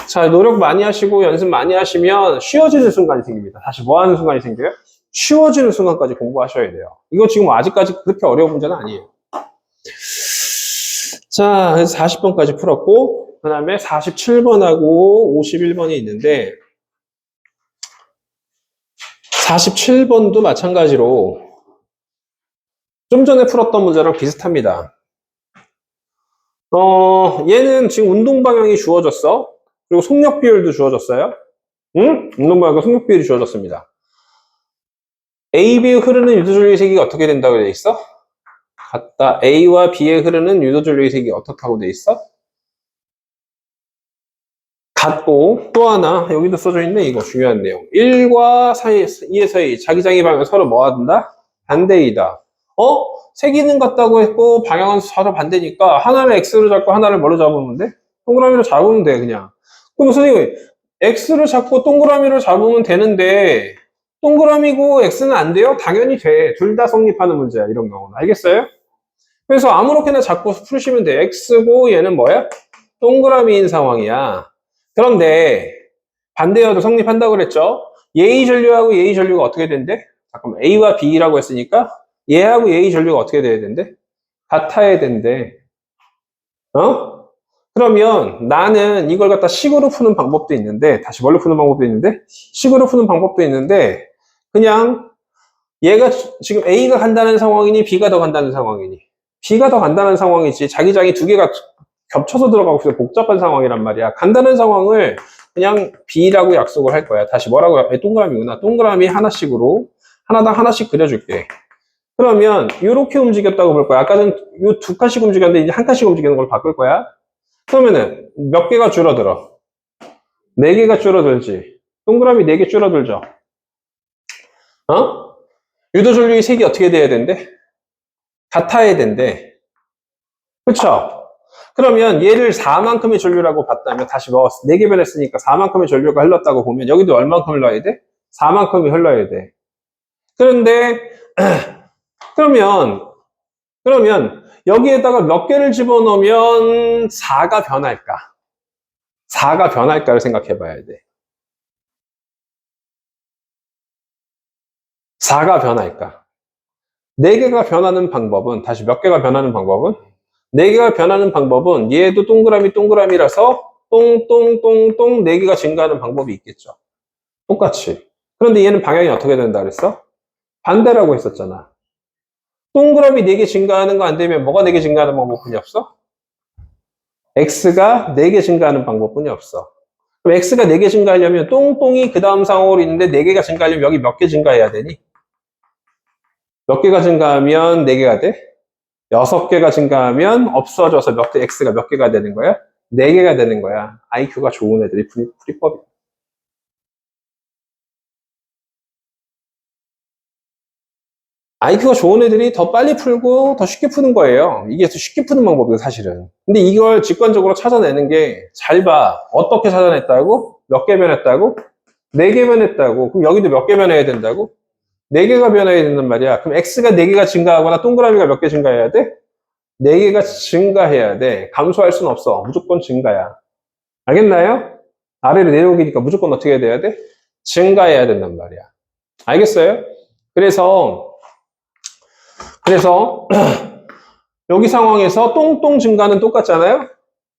자, 노력 많이 하시고 연습 많이 하시면 쉬워지는 순간이 생깁니다. 다시 뭐 하는 순간이 생겨요? 쉬워지는 순간까지 공부하셔야 돼요. 이거 지금 아직까지 그렇게 어려운 문제는 아니에요. 자, 그래서 40번까지 풀었고, 그 다음에 47번하고 51번이 있는데, 47번도 마찬가지로 좀 전에 풀었던 문제랑 비슷합니다. 얘는 지금 운동 방향이 주어졌어. 그리고 속력 비율도 주어졌어요. 응? 운동 방향과 속력 비율이 주어졌습니다. A, B에 흐르는 유도전류의 세기가 어떻게 된다고 돼 있어? 같다. A와 B에 흐르는 유도전류의 세기가 어떻다고 돼 있어? 같고, 또 하나, 여기도 써져 있네. 이거 중요한 내용. 1과 2에서의 자기장의 방향은 서로 뭐 하든다? 반대이다. 세기는 같다고 했고, 방향은 서로 반대니까, 하나를 X로 잡고, 하나를 뭐로 잡으면 돼? 동그라미로 잡으면 돼, 그냥. 그럼 선생님, x를 잡고 동그라미를 잡으면 되는데 동그라미고 x는 안 돼요? 당연히 돼. 둘 다 성립하는 문제야, 이런 경우는. 알겠어요? 그래서 아무렇게나 잡고 푸시면 돼. x고 얘는 뭐야? 동그라미인 상황이야. 그런데 반대여도 성립한다고 그랬죠? 예의 전류하고 예의 전류가 어떻게 된대? 잠깐만, a와 b라고 했으니까 얘하고 예의 전류가 어떻게 돼야 된대? 같아야 된대. 어? 그러면 나는 이걸 갖다 식으로 푸는 방법도 있는데, 다시 뭘로 푸는 방법도 있는데, 식으로 푸는 방법도 있는데, 그냥 얘가 지금 A가 간다는 상황이니 B가 더 간다는 상황이니? B가 더 간다는 상황이지. 자기장이 두 개가 겹쳐서 들어가고 있어. 복잡한 상황이란 말이야. 간다는 상황을 그냥 B라고 약속을 할 거야. 다시 뭐라고 해? 동그라미구나. 동그라미 하나씩으로 하나당 하나씩 그려줄게. 그러면 이렇게 움직였다고 볼 거야. 아까는 이 두 칸씩 움직였는데 이제 한 칸씩 움직이는 걸 바꿀 거야. 그러면은 몇 개가 줄어들어? 네 개가 줄어들지. 동그라미 네 개 줄어들죠. 어? 유도전류의 색이 어떻게 돼야 된대? 같아야 된대. 그쵸? 그러면 얘를 4만큼의 전류라고 봤다면 다시 뭐 4개 변했으니까 4만큼의 전류가 흘렀다고 보면 여기도 얼만큼 흘러야 돼? 4만큼이 흘러야 돼. 그런데 그러면 여기에다가 몇 개를 집어넣으면 4가 변할까? 4가 변할까를 생각해 봐야 돼. 4가 변할까? 4개가 변하는 방법은, 다시 몇 개가 변하는 방법은? 4개가 변하는 방법은 얘도 동그라미라서 똥똥똥똥 4개가 증가하는 방법이 있겠죠. 똑같이. 그런데 얘는 방향이 어떻게 된다 그랬어? 반대라고 했었잖아. 동그라미 4개 증가하는 거 안 되면 뭐가 4개 증가하는 방법뿐이 없어? X가 4개 증가하는 방법뿐이 없어. 그럼 X가 4개 증가하려면 똥똥이 그 다음 상황으로 있는데 4개가 증가하려면 여기 몇 개 증가해야 되니? 몇 개가 증가하면 4개가 돼? 6개가 증가하면 없어져서 X가 몇 개가 되는 거야? 4개가 되는 거야. IQ가 좋은 애들이 풀이법이야. IQ가 좋은 애들이 더 빨리 풀고 더 쉽게 푸는 거예요. 이게 더 쉽게 푸는 방법이에요, 사실은. 근데 이걸 직관적으로 찾아내는 게, 잘 봐. 어떻게 찾아냈다고? 몇 개 변했다고? 4개 변했다고. 그럼 여기도 몇 개 변해야 된다고? 4개가 변해야 된단 말이야. 그럼 X가 4개가 증가하거나 동그라미가 몇 개 증가해야 돼? 4개가 증가해야 돼. 감소할 수는 없어. 무조건 증가야. 알겠나요? 아래로 내려오기니까 무조건 어떻게 돼야 돼? 증가해야 된단 말이야. 알겠어요? 그래서 여기 상황에서 똥똥 증가는 똑같잖아요?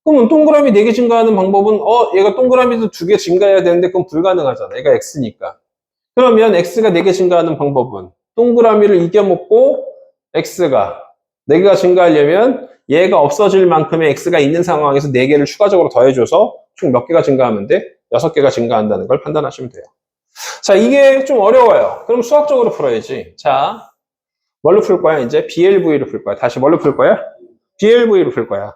그러면 동그라미 4개 증가하는 방법은 얘가 동그라미도 2개 증가해야 되는데 그건 불가능하잖아. 얘가 X니까. 그러면 X가 4개 증가하는 방법은 동그라미를 이겨먹고 X가 4개가 증가하려면 얘가 없어질 만큼의 X가 있는 상황에서 4개를 추가적으로 더해줘서 총 몇 개가 증가하면 돼? 6개가 증가한다는 걸 판단하시면 돼요. 자, 이게 좀 어려워요. 그럼 수학적으로 풀어야지. 자, 뭘로 풀 거야? 이제 BLV로 풀 거야. 다시 뭘로 풀 거야? BLV로 풀 거야.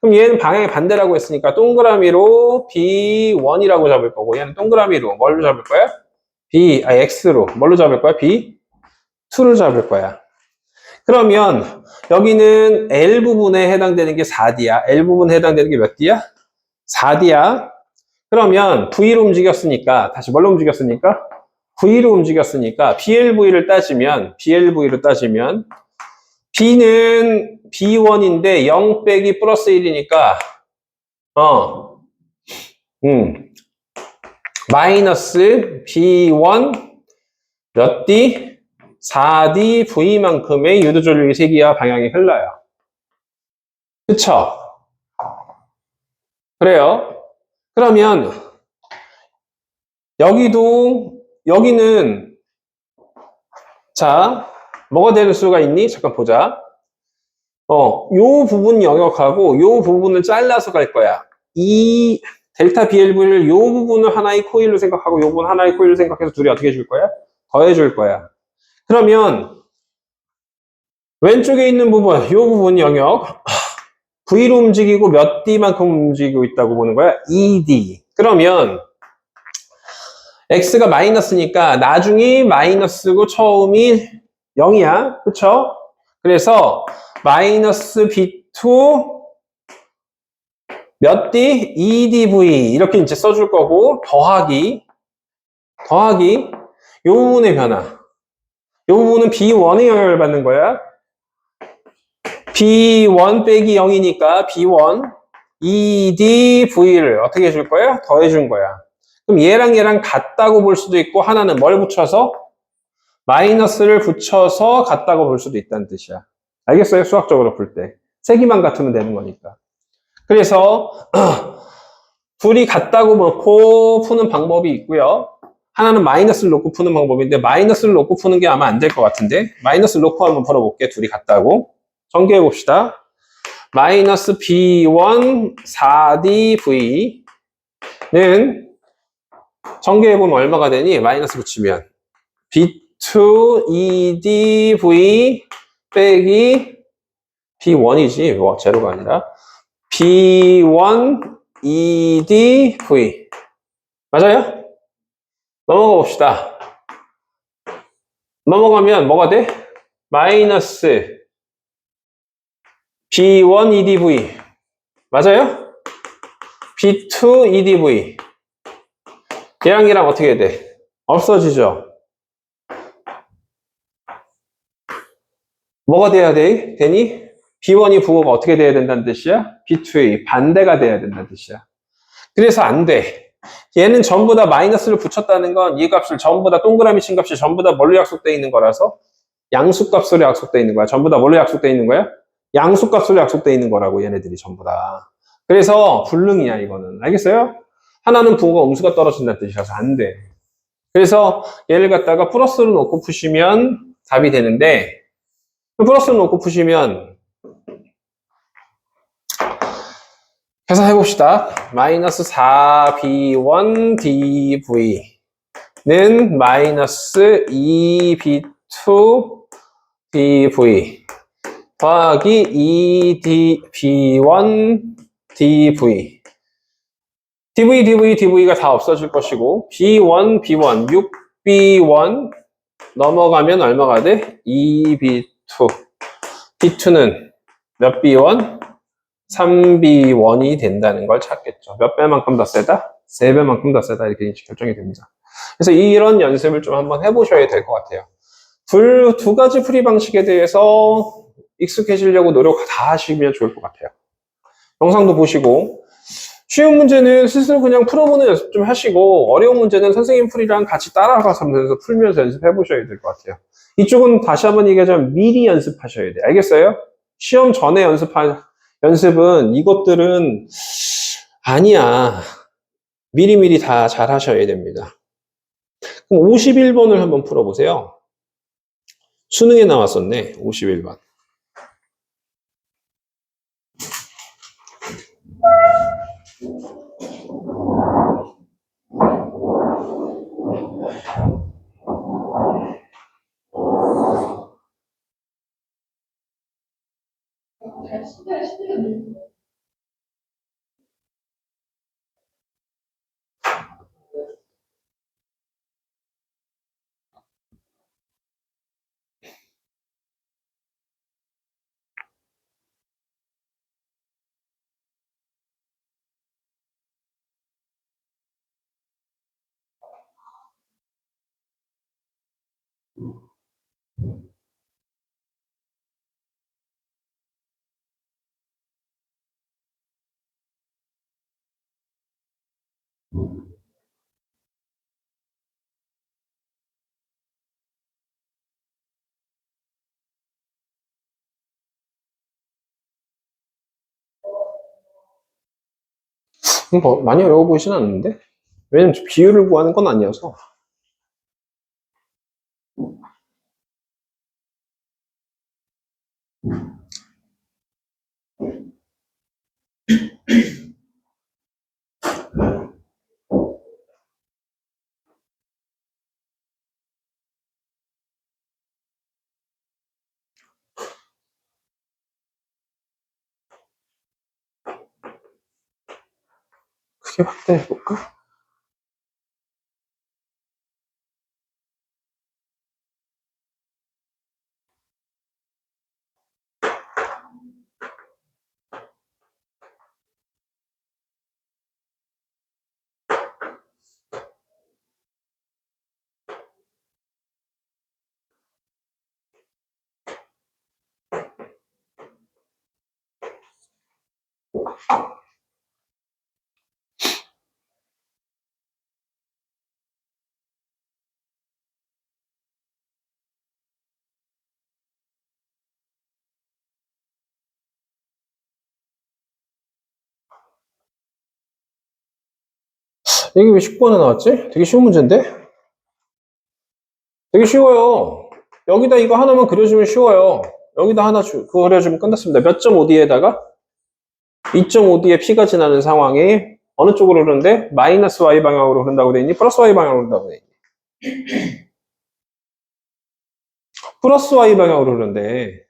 그럼 얘는 방향이 반대라고 했으니까 동그라미로 B1이라고 잡을 거고 얘는 동그라미로 뭘로 잡을 거야? X로 뭘로 잡을 거야? B2를 잡을 거야. 그러면 여기는 L 부분에 해당되는 게 4D야. L 부분에 해당되는 게 몇 D야? 4D야. 그러면 V로 움직였으니까, 다시 뭘로 움직였으니까? V로 움직였으니까 BLV로 따지면 B는 B1인데 0 빼기 플러스 1이니까 마이너스 B1 몇 D? 4D V만큼의 유도전류의 세기와 방향이 흘러요. 그쵸? 그래요. 그러면 여기는 자, 뭐가 될 수가 있니? 잠깐 보자. 요 부분 영역하고 요 부분을 잘라서 갈 거야. 이 델타 BLV를 요 부분을 하나의 코일로 생각하고 요 부분 하나의 코일로 생각해서 둘이 어떻게 해줄 거야? 더해줄 거야. 그러면 왼쪽에 있는 부분, 요 부분 영역 V로 움직이고 몇 D만큼 움직이고 있다고 보는 거야? 2D. 그러면 X가 마이너스니까 나중이 마이너스고 처음이 0이야. 그쵸? 그래서 마이너스 B2 몇 D? 2dV 이렇게 이제 써줄 거고 더하기 요 부분의 변화. 요 부분은 B1의 영향을 받는 거야. B1 빼기 0이니까 B1 2dV를 어떻게 해줄 거야? 더해준 거야. 그럼 얘랑 같다고 볼 수도 있고 하나는 뭘 붙여서? 마이너스를 붙여서 같다고 볼 수도 있다는 뜻이야. 알겠어요? 수학적으로 풀 때. 세기만 같으면 되는 거니까. 그래서 둘이 같다고 놓고 푸는 방법이 있고요. 하나는 마이너스를 놓고 푸는 방법인데 마이너스를 놓고 푸는 게 아마 안 될 것 같은데 마이너스를 놓고 한번 풀어볼게. 둘이 같다고. 전개해 봅시다. 마이너스 B1 4dV는 전개해보면 얼마가 되니? 마이너스 붙이면 B2 2dV 빼기 B1이지 뭐 제로가 아니라 B1 2dV 맞아요? 넘어가 봅시다. 넘어가면 뭐가 돼? 마이너스 B1 2dV 맞아요? B2 2dV 얘랑 어떻게 돼? 없어지죠? 뭐가 돼야 돼? 되니? B1이 부호가 어떻게 돼야 된다는 뜻이야? B2의 반대가 돼야 된다는 뜻이야. 그래서 안 돼. 얘는 전부 다 마이너스를 붙였다는 건 이 값을 전부 다 동그라미 친 값이 전부 다 뭘로 약속되어 있는 거라서 양수값으로 약속되어 있는 거야. 전부 다 뭘로 약속되어 있는 거야? 양수값으로 약속되어 있는 거라고 얘네들이 전부 다. 그래서 불능이야 이거는. 알겠어요? 하나는 부호가 음수가 떨어진다는 뜻이라서 안 돼. 그래서 얘를 갖다가 플러스로 놓고 푸시면 답이 되는데 플러스로 놓고 푸시면 계산해봅시다. 마이너스 4B1dV는 마이너스 2B2dV 더하기 2B1dV DV가 다 없어질 것이고 B1, B1, 6B1 넘어가면 얼마가 돼? 2B2 B2는 몇 B1? 3B1이 된다는 걸 찾겠죠. 몇 배만큼 더 세다? 3배만큼 더 세다 이렇게 결정이 됩니다. 그래서 이런 연습을 좀 한번 해보셔야 될 것 같아요. 두 가지 풀이 방식에 대해서 익숙해지려고 노력 다 하시면 좋을 것 같아요. 영상도 보시고 쉬운 문제는 스스로 그냥 풀어보는 연습 좀 하시고 어려운 문제는 선생님 풀이랑 같이 따라가면서 풀면서 연습해 보셔야 될 것 같아요. 이쪽은 다시 한번 얘기하자면 미리 연습하셔야 돼요. 알겠어요? 시험 전에 연습은 이것들은 아니야. 미리미리 다 잘 하셔야 됩니다. 그럼 51번을 한번 풀어보세요. 수능에 나왔었네. 51번. 뭐 많이 어려워 보이진 않는데? 왜냐면 비율을 구하는 건 아니어서. 크게 확대해볼까? 이게 왜 19번에 나왔지? 되게 쉬운 문제인데? 되게 쉬워요. 여기다 이거 하나만 그려주면 쉬워요. 여기다 하나 그거 그려주면 끝났습니다. 몇 점 어디에다가? 2.5D에 P가 지나는 상황이 어느 쪽으로 흐르는데? 마이너스 Y 방향으로 흐른다고 돼 있니? 플러스 Y 방향으로 흐른다고 돼 있니? 플러스 Y 방향으로 흐르는데.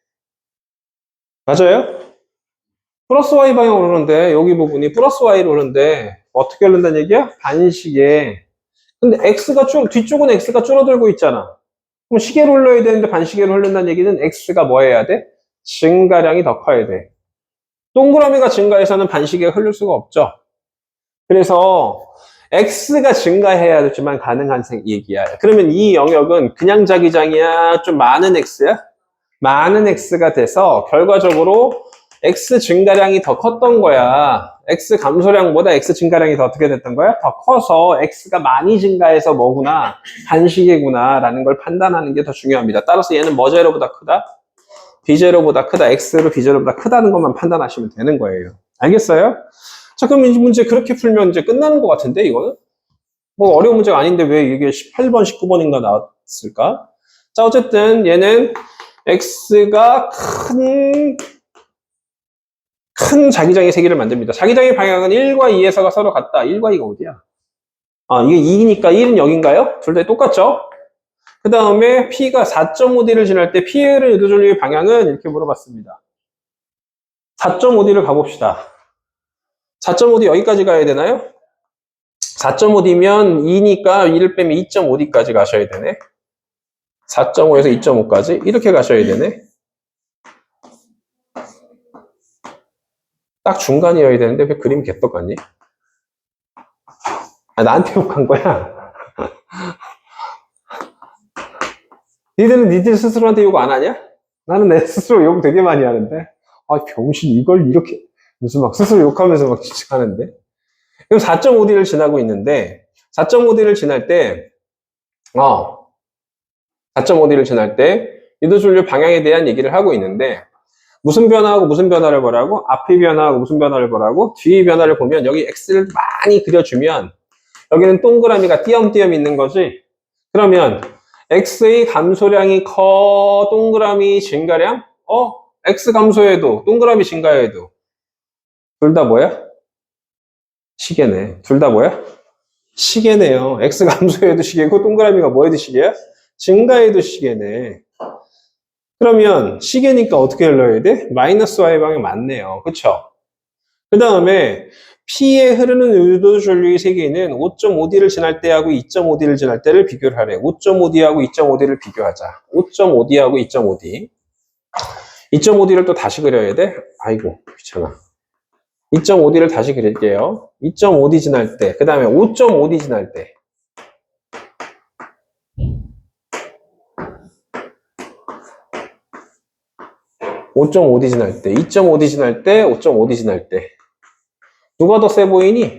맞아요? 플러스 Y 방향으로 흐르는데, 여기 부분이 플러스 Y로 흐르는데, 어떻게 흐른다는 얘기야? 반시계. 근데 뒤쪽은 X가 줄어들고 있잖아. 그럼 시계로 흘러야 되는데 반시계로 흐른다는 얘기는 X가 뭐 해야 돼? 증가량이 더 커야 돼. 동그라미가 증가해서는 반시계가 흐를 수가 없죠. 그래서 X가 증가해야 되지만 가능한 얘기야. 그러면 이 영역은 그냥 자기장이야? 좀 많은 X야? 많은 X가 돼서 결과적으로 X 증가량이 더 컸던 거야. X 감소량보다 X 증가량이 더 어떻게 됐던 거야? 더 커서 X가 많이 증가해서 뭐구나, 반시계구나 라는 걸 판단하는 게 더 중요합니다. 따라서 얘는 뭐 제로보다 크다? B0보다 크다. X로 B0보다 크다는 것만 판단하시면 되는 거예요. 알겠어요? 자, 그럼 이 문제 그렇게 풀면 이제 끝나는 것 같은데, 이거는? 뭐 어려운 문제가 아닌데 왜 이게 18번, 19번인가 나왔을까? 자, 어쨌든 얘는 X가 큰 자기장의 세기를 만듭니다. 자기장의 방향은 1과 2에서가 서로 같다. 1과 2가 어디야? 아, 이게 2니까 1은 여긴가요? 둘 다 똑같죠? 그 다음에 P가 4.5D를 지날 때 P의 유도전류의 방향은 이렇게 물어봤습니다. 4.5D를 가봅시다. 4.5D 여기까지 가야 되나요? 4.5D면 2니까 2를 빼면 2.5D까지 가셔야 되네. 4.5에서 2.5까지 이렇게 가셔야 되네. 딱 중간이어야 되는데 왜 그림이 개떡같니? 아, 나한테 욕한 거야? 니들 스스로한테 욕 안 하냐? 나는 내 스스로 욕 되게 많이 하는데. 아, 병신, 이걸 이렇게, 무슨 막 스스로 욕하면서 막 진짜 하는데. 그럼 4.5D를 지나고 있는데, 4.5D를 지날 때, 4.5D를 지날 때, 유도전류 방향에 대한 얘기를 하고 있는데, 무슨 변화하고 무슨 변화를 보라고? 앞의 변화하고 무슨 변화를 보라고? 뒤의 변화를 보면, 여기 X를 많이 그려주면, 여기는 동그라미가 띄엄띄엄 있는 거지. 그러면 X의 감소량이 커, 동그라미 증가량? X 감소해도 동그라미 증가해도 둘 다 뭐야? 시계네. 둘 다 뭐야? 시계네요. X 감소해도 시계고 동그라미가 뭐해도 시계야? 증가해도 시계네. 그러면 시계니까 어떻게 흘러야 돼? 마이너스 Y 방향 맞네요. 그쵸? 그 다음에 P에 흐르는 유도 전류의 세기는 5.5D를 지날 때하고 2.5D를 지날 때를 비교를 하래. 5.5D하고 2.5D를 비교하자. 5.5D하고 2.5D. 2.5D를 또 다시 그려야 돼? 아이고, 귀찮아. 2.5D를 다시 그릴게요. 2.5D 지날 때, 그 다음에 5.5D 지날 때. 5.5D 지날 때, 2.5D 지날 때, 5.5D 지날 때. 누가 더 세 보이니?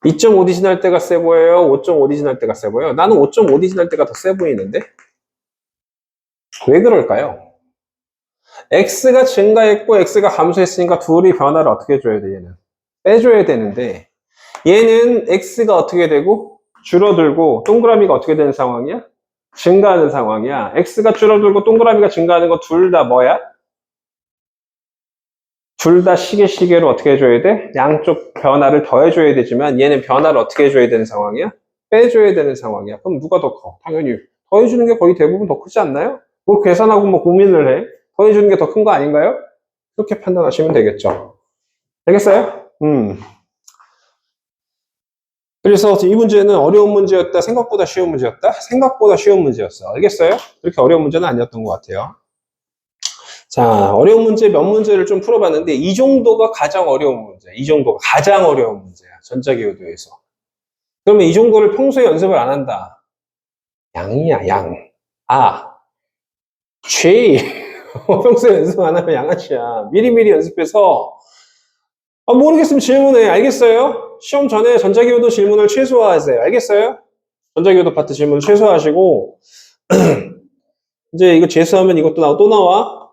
2.5D 지날 때가 세 보여요? 5.5D 지날 때가 세 보여요? 나는 5.5D 지날 때가 더 세 보이는데? 왜 그럴까요? X가 증가했고 X가 감소했으니까 둘이 변화를 어떻게 해줘야 돼, 얘는? 빼줘야 되는데, 얘는 X가 어떻게 되고, 줄어들고, 동그라미가 어떻게 되는 상황이야? 증가하는 상황이야. X가 줄어들고 동그라미가 증가하는 거 둘 다 뭐야? 둘 다 시계로 어떻게 해줘야 돼? 양쪽 변화를 더해줘야 되지만 얘는 변화를 어떻게 해줘야 되는 상황이야? 빼줘야 되는 상황이야. 그럼 누가 더 커? 당연히 더해주는 게 거의 대부분 더 크지 않나요? 뭘 계산하고 뭐 고민을 해? 더해주는 게 더 큰 거 아닌가요? 그렇게 판단하시면 되겠죠. 알겠어요? 그래서 이 문제는 어려운 문제였다, 생각보다 쉬운 문제였다? 생각보다 쉬운 문제였어. 알겠어요? 그렇게 어려운 문제는 아니었던 것 같아요. 자, 어려운 문제 몇 문제를 좀 풀어봤는데 이 정도가 가장 어려운 문제. 이 정도가 가장 어려운 문제야. 전자기호도에서. 그러면 이 정도를 평소에 연습을 안 한다. 양이야, 양. 아, G. 평소에 연습 안 하면 양아치야. 미리미리 연습해서, 모르겠으면 질문해. 알겠어요? 시험 전에 전자기호도 질문을 최소화하세요. 알겠어요? 전자기호도 파트 질문을 최소화하시고, 이제 이거 재수하면 이것도 또 나와?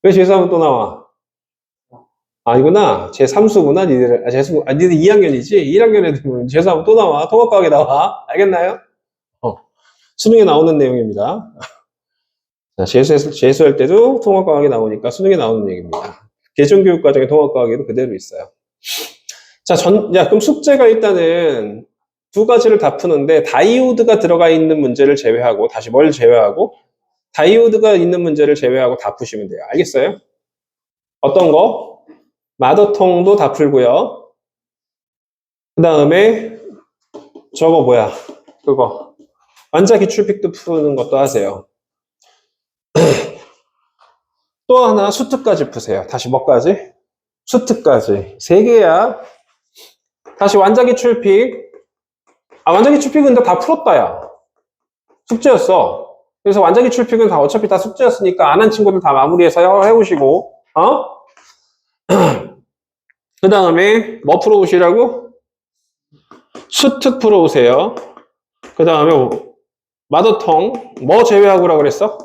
왜 재수하면 또 나와? 아니구나. 제3수구나, 니들. 니들 2학년이지? 1학년 애들 재수하면 또 나와. 통합과학에 나와. 알겠나요? 수능에 나오는 내용입니다. 자, 재수할 때도 통합과학이 나오니까 수능에 나오는 얘기입니다. 계정교육과정의 통합과학에도 그대로 있어요. 자, 그럼 숙제가 일단은 두 가지를 다 푸는데, 다이오드가 들어가 있는 문제를 제외하고, 다시 뭘 제외하고? 다이오드가 있는 문제를 제외하고 다 푸시면 돼요. 알겠어요? 어떤 거? 마더통도 다 풀고요. 그 다음에, 저거 뭐야? 그거. 완자기출픽도 푸는 것도 하세요. 또 하나 수특까지 푸세요. 다시 뭐까지? 수특까지. 3개야. 다시 완자기출픽. 완자기출픽은 다 풀었다, 야. 숙제였어. 그래서 완자기출픽은 다 어차피 다 숙제였으니까 안 한 친구들 다 마무리해서 해오시고, 그 다음에 뭐 풀어오시라고? 수특 풀어오세요. 그 다음에 마더통 뭐 제외하고라고 그랬어?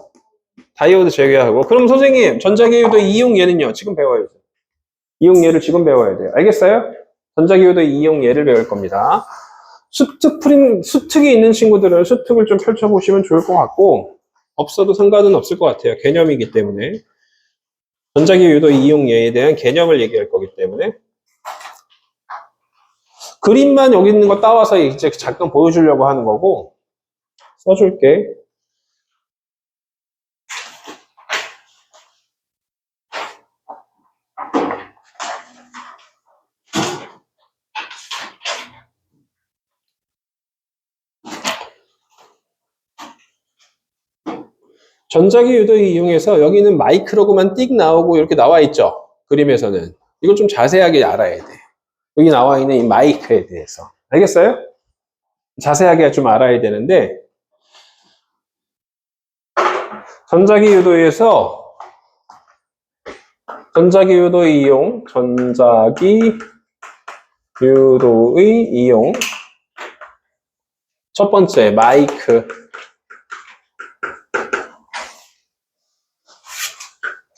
다이오드 제외하고. 그럼 선생님 전자기호도 이용예는요? 지금 배워야죠. 이용예를 지금 배워야 돼요. 알겠어요? 전자기호도 이용예를 배울 겁니다. 수특이 있는 친구들은 수특을 좀 펼쳐보시면 좋을 것 같고, 없어도 상관은 없을 것 같아요. 개념이기 때문에. 전자기호도 이용예에 대한 개념을 얘기할 거기 때문에. 그림만 여기 있는 거 따와서 이제 잠깐 보여주려고 하는 거고, 써줄게. 전자기호도 이용해서 여기는 마이크로그만 띡 나오고 이렇게 나와 있죠. 그림에서는. 이걸 좀 자세하게 알아야 돼. 여기 나와 있는 이 마이크에 대해서. 알겠어요? 자세하게 좀 알아야 되는데, 전자기유도에서 전자기유도의 이용, 전자기유도의 이용. 첫 번째, 마이크.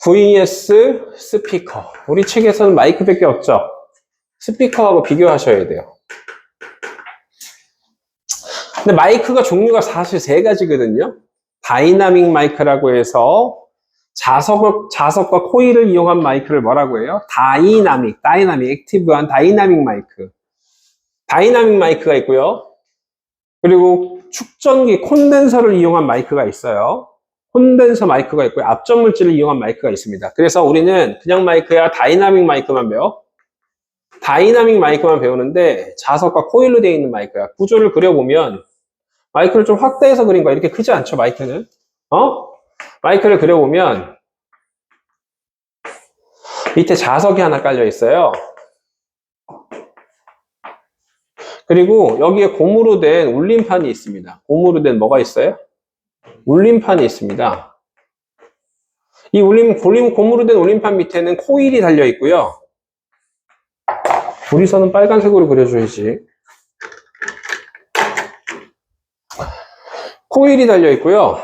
vs 스피커. 우리 책에서는 마이크밖에 없죠. 스피커하고 비교하셔야 돼요. 근데 마이크가 종류가 사실 3가지거든요. 다이나믹 마이크라고 해서 자석과 코일을 이용한 마이크를 뭐라고 해요? 다이나믹, 액티브한 다이나믹 마이크. 다이나믹 마이크가 있고요. 그리고 축전기, 콘덴서를 이용한 마이크가 있어요. 콘덴서 마이크가 있고요. 압점 물질을 이용한 마이크가 있습니다. 그래서 우리는 그냥 마이크야 다이나믹 마이크만 배워. 다이나믹 마이크만 배우는데 자석과 코일로 되어 있는 마이크야. 구조를 그려보면 마이크를 좀 확대해서 그린 거야. 이렇게 크지 않죠, 마이크는? 마이크를 그려보면 밑에 자석이 하나 깔려 있어요. 그리고 여기에 고무로 된 울림판이 있습니다. 고무로 된 뭐가 있어요? 울림판이 있습니다. 이 고무로 된 울림판 밑에는 코일이 달려 있고요. 우리선은 빨간색으로 그려줘야지. 코일이 달려 있고요.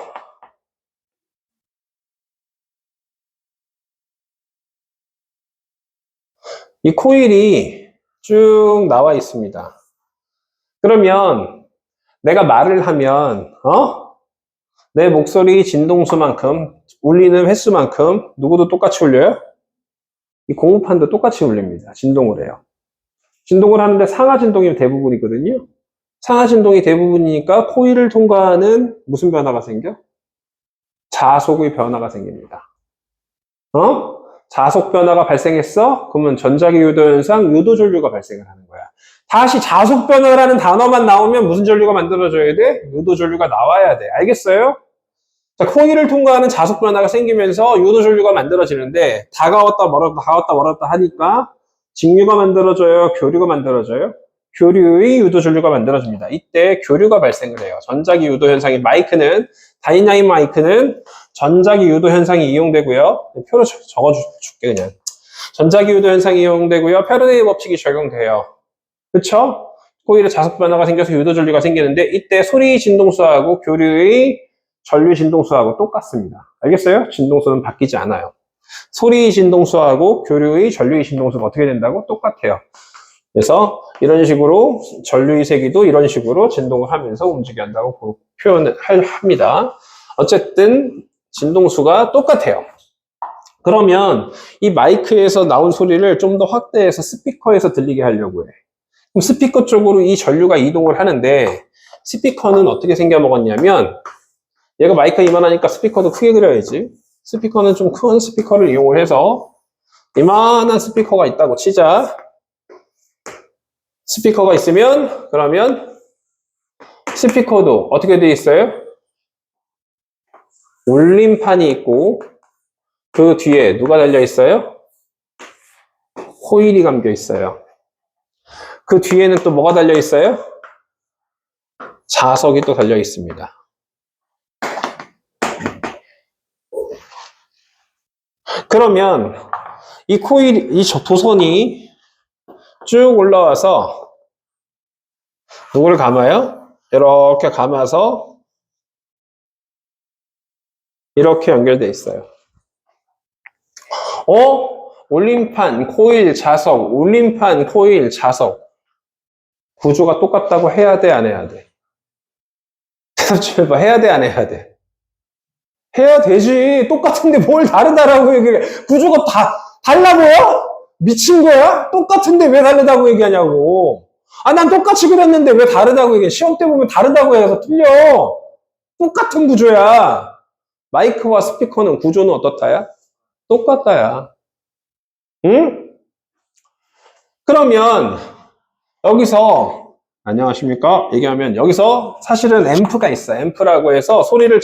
이 코일이 쭉 나와 있습니다. 그러면 내가 말을 하면 내 목소리 진동수만큼, 울리는 횟수만큼 누구도 똑같이 울려요? 이 고무판도 똑같이 울립니다. 진동을 해요. 진동을 하는데 상하 진동이 대부분이거든요. 상하 진동이 대부분이니까 코일을 통과하는 무슨 변화가 생겨? 자속의 변화가 생깁니다. 자속 변화가 발생했어? 그러면 전자기유도 현상, 유도전류가 발생을 하는 거야. 다시 자속 변화라는 단어만 나오면 무슨 전류가 만들어져야 돼? 유도전류가 나와야 돼. 알겠어요? 자, 코일을 통과하는 자속 변화가 생기면서 유도전류가 만들어지는데 다가왔다 멀었다 하니까 직류가 만들어져요? 교류가 만들어져요? 교류의 유도 전류가 만들어집니다. 이때 교류가 발생을 해요. 전자기 유도 현상이 다이나마이크는 전자기 유도 현상이 이용되고요. 표로 적어줄게 그냥. 전자기 유도 현상이 이용되고요. 패러데이 법칙이 적용돼요. 그쵸? 코일에 자석 변화가 생겨서 유도 전류가 생기는데 이때 소리 진동수하고 교류의 전류 진동수하고 똑같습니다. 알겠어요? 진동수는 바뀌지 않아요. 소리 진동수하고 교류의 전류의 진동수가 어떻게 된다고? 똑같아요. 그래서 이런 식으로 전류의 세기도 이런 식으로 진동을 하면서 움직인다고 표현을 합니다. 어쨌든 진동수가 똑같아요. 그러면 이 마이크에서 나온 소리를 좀 더 확대해서 스피커에서 들리게 하려고 해. 그럼 스피커 쪽으로 이 전류가 이동을 하는데 스피커는 어떻게 생겨먹었냐면 얘가 마이크가 이만하니까 스피커도 크게 그려야지. 스피커는 좀 큰 스피커를 이용을 해서 이만한 스피커가 있다고 치자. 스피커가 있으면 그러면 스피커도 어떻게 되어 있어요? 울림판이 있고 그 뒤에 누가 달려 있어요? 코일이 감겨 있어요. 그 뒤에는 또 뭐가 달려 있어요? 자석이 또 달려 있습니다. 그러면 이 코일, 이 도선이 쭉 올라와서 누구를 감아요? 이렇게 감아서 이렇게 연결되어 있어요. 올림판, 코일, 자석, 올림판, 코일, 자석. 구조가 똑같다고 해야 돼, 안 해야 돼? 대답 좀 해봐. 해야 돼, 안 해야 돼? 해야 되지. 똑같은데 뭘 다르다라고 얘기해. 구조가 달라 보여? 미친 거야? 똑같은데 왜 다르다고 얘기하냐고. 난 똑같이 그렸는데 왜 다르다고 얘기해. 시험 때 보면 다르다고 해서 틀려. 똑같은 구조야. 마이크와 스피커는 구조는 어떻다야? 똑같다야. 응? 그러면 여기서 안녕하십니까? 얘기하면 여기서 사실은 앰프가 있어. 앰프라고 해서 소리를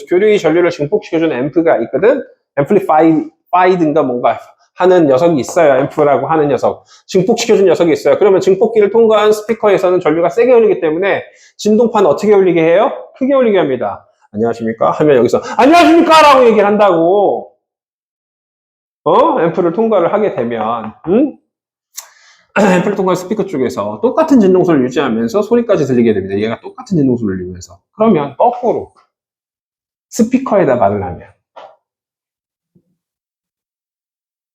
교류의 전류를 증폭시켜주는 앰프가 있거든. 앰플리파이드인가 뭔가 하는 녀석이 있어요. 앰프라고 하는 녀석. 증폭시켜주는 녀석이 있어요. 그러면 증폭기를 통과한 스피커에서는 전류가 세게 울리기 때문에 진동판 어떻게 울리게 해요? 크게 울리게 합니다. 안녕하십니까? 하면 여기서 안녕하십니까? 라고 얘기를 한다고. 앰프를 통과를 하게 되면, 응? 앰프를 통과한 스피커 쪽에서 똑같은 진동수를 유지하면서 소리까지 들리게 됩니다. 얘가 똑같은 진동수를 울리면서. 그러면 거꾸로 스피커에다 말을 하면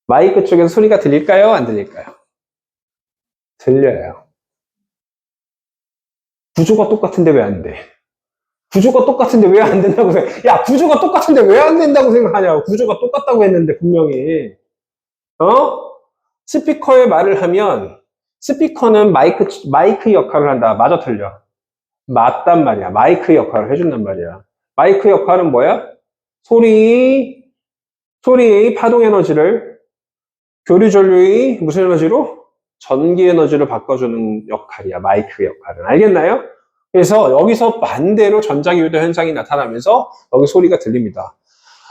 마이크 쪽에서 소리가 들릴까요? 안 들릴까요? 들려요. 구조가 똑같은데 왜 안 돼? 구조가 똑같은데 왜 안 된다고 생각해? 야, 구조가 똑같은데 왜 안 된다고 생각하냐고. 구조가 똑같다고 했는데 분명히. 스피커에 말을 하면 스피커는 마이크 역할을 한다. 맞아, 틀려? 맞단 말이야. 마이크 역할을 해준단 말이야. 마이크 역할은 뭐야? 소리의 파동 에너지를 교류 전류의 무슨 에너지로? 전기 에너지로 바꿔주는 역할이야. 마이크 역할은. 알겠나요? 그래서 여기서 반대로 전자기 유도 현상이 나타나면서 여기 소리가 들립니다.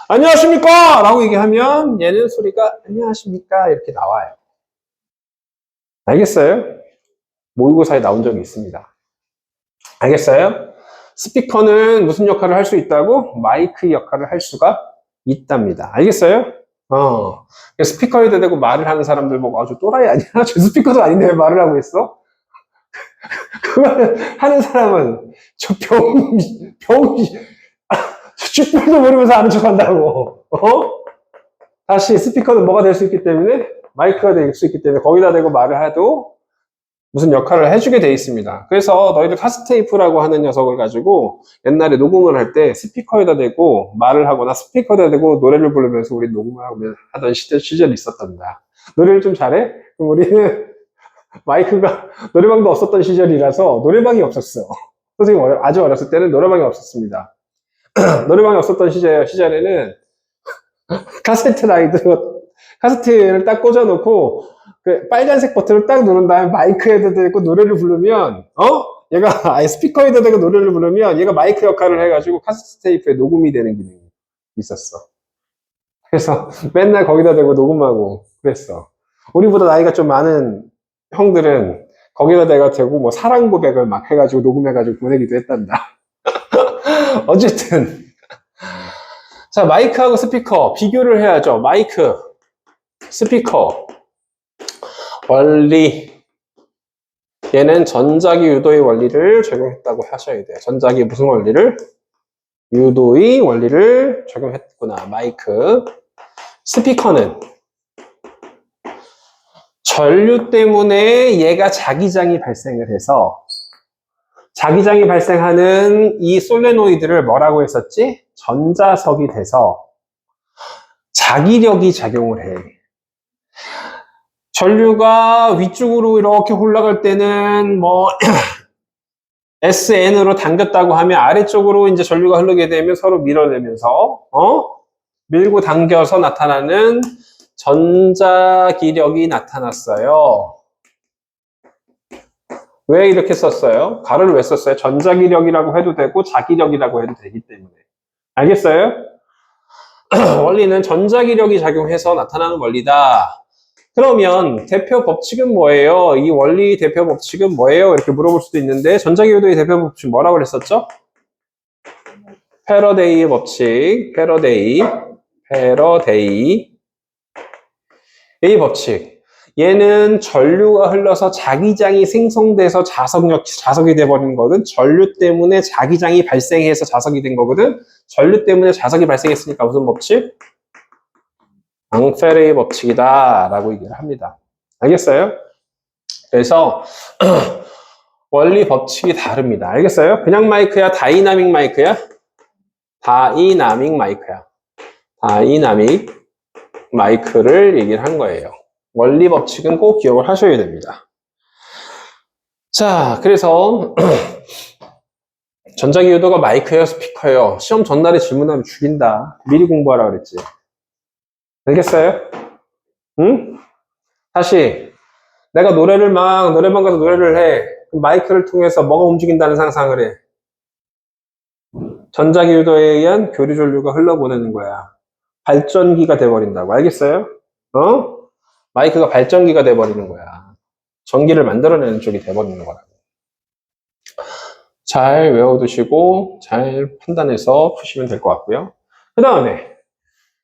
안녕하십니까? 라고 얘기하면 얘는 소리가 안녕하십니까? 이렇게 나와요. 알겠어요? 모의고사에 나온 적이 있습니다. 알겠어요? 스피커는 무슨 역할을 할 수 있다고? 마이크 역할을 할 수가 있답니다. 알겠어요? 스피커에다 대고 말을 하는 사람들 보고 아주 또라이 아니야? 저 스피커도 아닌데 왜 말을 하고 있어? 그 말을 하는 사람은 저 축구도 모르면서 아는 척 한다고. 다시 스피커는 뭐가 될 수 있기 때문에 마이크가 될 수 있기 때문에 거기다 대고 말을 해도 무슨 역할을 해주게 돼 있습니다. 그래서 너희들 카스테이프라고 하는 녀석을 가지고 옛날에 녹음을 할 때 스피커에다 대고 말을 하거나 스피커에다 대고 노래를 부르면서 우리 녹음을 하던 시절이 있었단다. 노래를 좀 잘해? 그럼 우리는 마이크가 노래방도 없었던 시절이라서 노래방이 없었어. 선생님 아주 어렸을 때는 노래방이 없었습니다. 노래방이 없었던 시절에는 카세트를 딱 꽂아놓고 그 빨간색 버튼을 딱 누른 다음에 마이크에다 대고 노래를 부르면 얘가 아예 스피커에다 대고 노래를 부르면 얘가 마이크 역할을 해가지고 카세트 테이프에 녹음이 되는 기능이 있었어. 그래서 맨날 거기다 대고 녹음하고 그랬어. 우리보다 나이가 좀 많은 형들은 거기다 내가 대고 뭐 사랑 고백을 막 해가지고 녹음해가지고 보내기도 했단다. 어쨌든. 자, 마이크하고 스피커 비교를 해야죠. 마이크, 스피커, 원리. 얘는 전자기 유도의 원리를 적용했다고 하셔야 돼요. 전자기 무슨 원리를? 유도의 원리를 적용했구나. 마이크. 스피커는 전류 때문에 얘가 자기장이 발생을 해서 자기장이 발생하는 이 솔레노이드를 뭐라고 했었지? 전자석이 돼서 자기력이 작용을 해. 전류가 위쪽으로 이렇게 올라갈 때는 뭐 SN으로 당겼다고 하면 아래쪽으로 이제 전류가 흐르게 되면 서로 밀어내면서 밀고 당겨서 나타나는 전자기력이 나타났어요. 왜 이렇게 썼어요? 가로를 왜 썼어요? 전자기력이라고 해도 되고 자기력이라고 해도 되기 때문에. 알겠어요? 원리는 전자기력이 작용해서 나타나는 원리다. 그러면 대표 법칙은 뭐예요? 이 원리 대표 법칙은 뭐예요? 이렇게 물어볼 수도 있는데 전자기유도의 대표 법칙 뭐라고 그랬었죠? 패러데이의 법칙, 패러데이의 법칙. 얘는 전류가 흘러서 자기장이 생성돼서 자석이 돼버린 거거든. 전류 때문에 자기장이 발생해서 자석이 된 거거든. 전류 때문에 자석이 발생했으니까 무슨 법칙? 앙페르의 법칙이다 라고 얘기를 합니다. 알겠어요? 그래서 원리 법칙이 다릅니다. 알겠어요? 그냥 마이크야? 다이나믹 마이크야? 다이나믹 마이크야. 다이나믹 마이크를 얘기를 한 거예요. 원리 법칙은 꼭 기억을 하셔야 됩니다. 자, 그래서 전자기 유도가 마이크예요? 스피커예요? 시험 전날에 질문하면 죽인다. 미리 공부하라 그랬지. 알겠어요? 응? 다시 내가 노래방 가서 노래를 해. 마이크를 통해서 뭐가 움직인다는 상상을 해. 전자기 유도에 의한 교류 전류가 흘러보내는 거야. 발전기가 돼버린다고. 알겠어요? 마이크가 발전기가 돼버리는 거야. 전기를 만들어내는 쪽이 돼버리는 거라고. 잘 외워두시고 잘 판단해서 푸시면 될 것 같고요. 그 다음에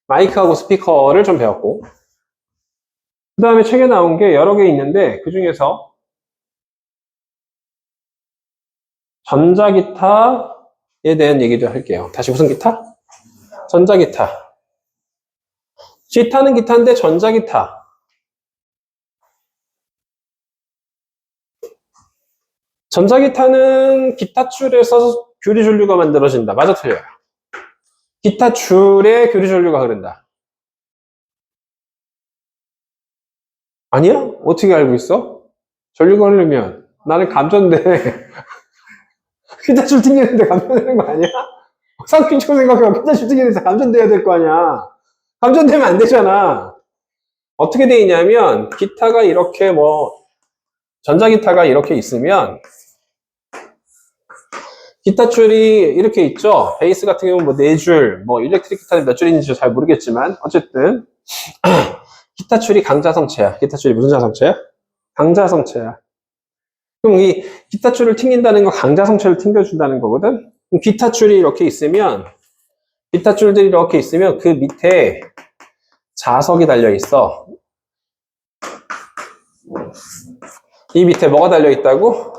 마이크하고 스피커를 좀 배웠고, 그 다음에 책에 나온 게 여러 개 있는데 그 중에서 전자기타에 대한 얘기도 할게요. 다시 무슨 기타? 전자기타. 기타는 기타인데 전자기타. 전자기타는 기타 줄에서 교류 전류가 만들어진다. 맞아, 틀려요? 기타 줄에 교류 전류가 흐른다. 아니야? 어떻게 알고 있어? 전류가 흐르면 나는 감전돼. 기타 줄 튕기는데 감전되는 거 아니야? 상식적으로 생각해봐. 기타 줄 튕기는데 감전돼야 될 거 아니야. 감전되면 안 되잖아. 어떻게 돼 있냐면 기타가 이렇게 전자기타가 이렇게 있으면 기타 줄이 이렇게 있죠. 베이스 같은 경우는 4줄, 일렉트릭 기타는 몇 줄인지 잘 모르겠지만 어쨌든 기타 줄이 강자성체야. 기타 줄이 무슨 자성체야? 강자성체야. 그럼 이 기타 줄을 튕긴다는 건 강자성체를 튕겨준다는 거거든. 그럼 기타 줄이 이렇게 있으면 기타 줄들이 이렇게 있으면 그 밑에 자석이 달려 있어. 이 밑에 뭐가 달려 있다고?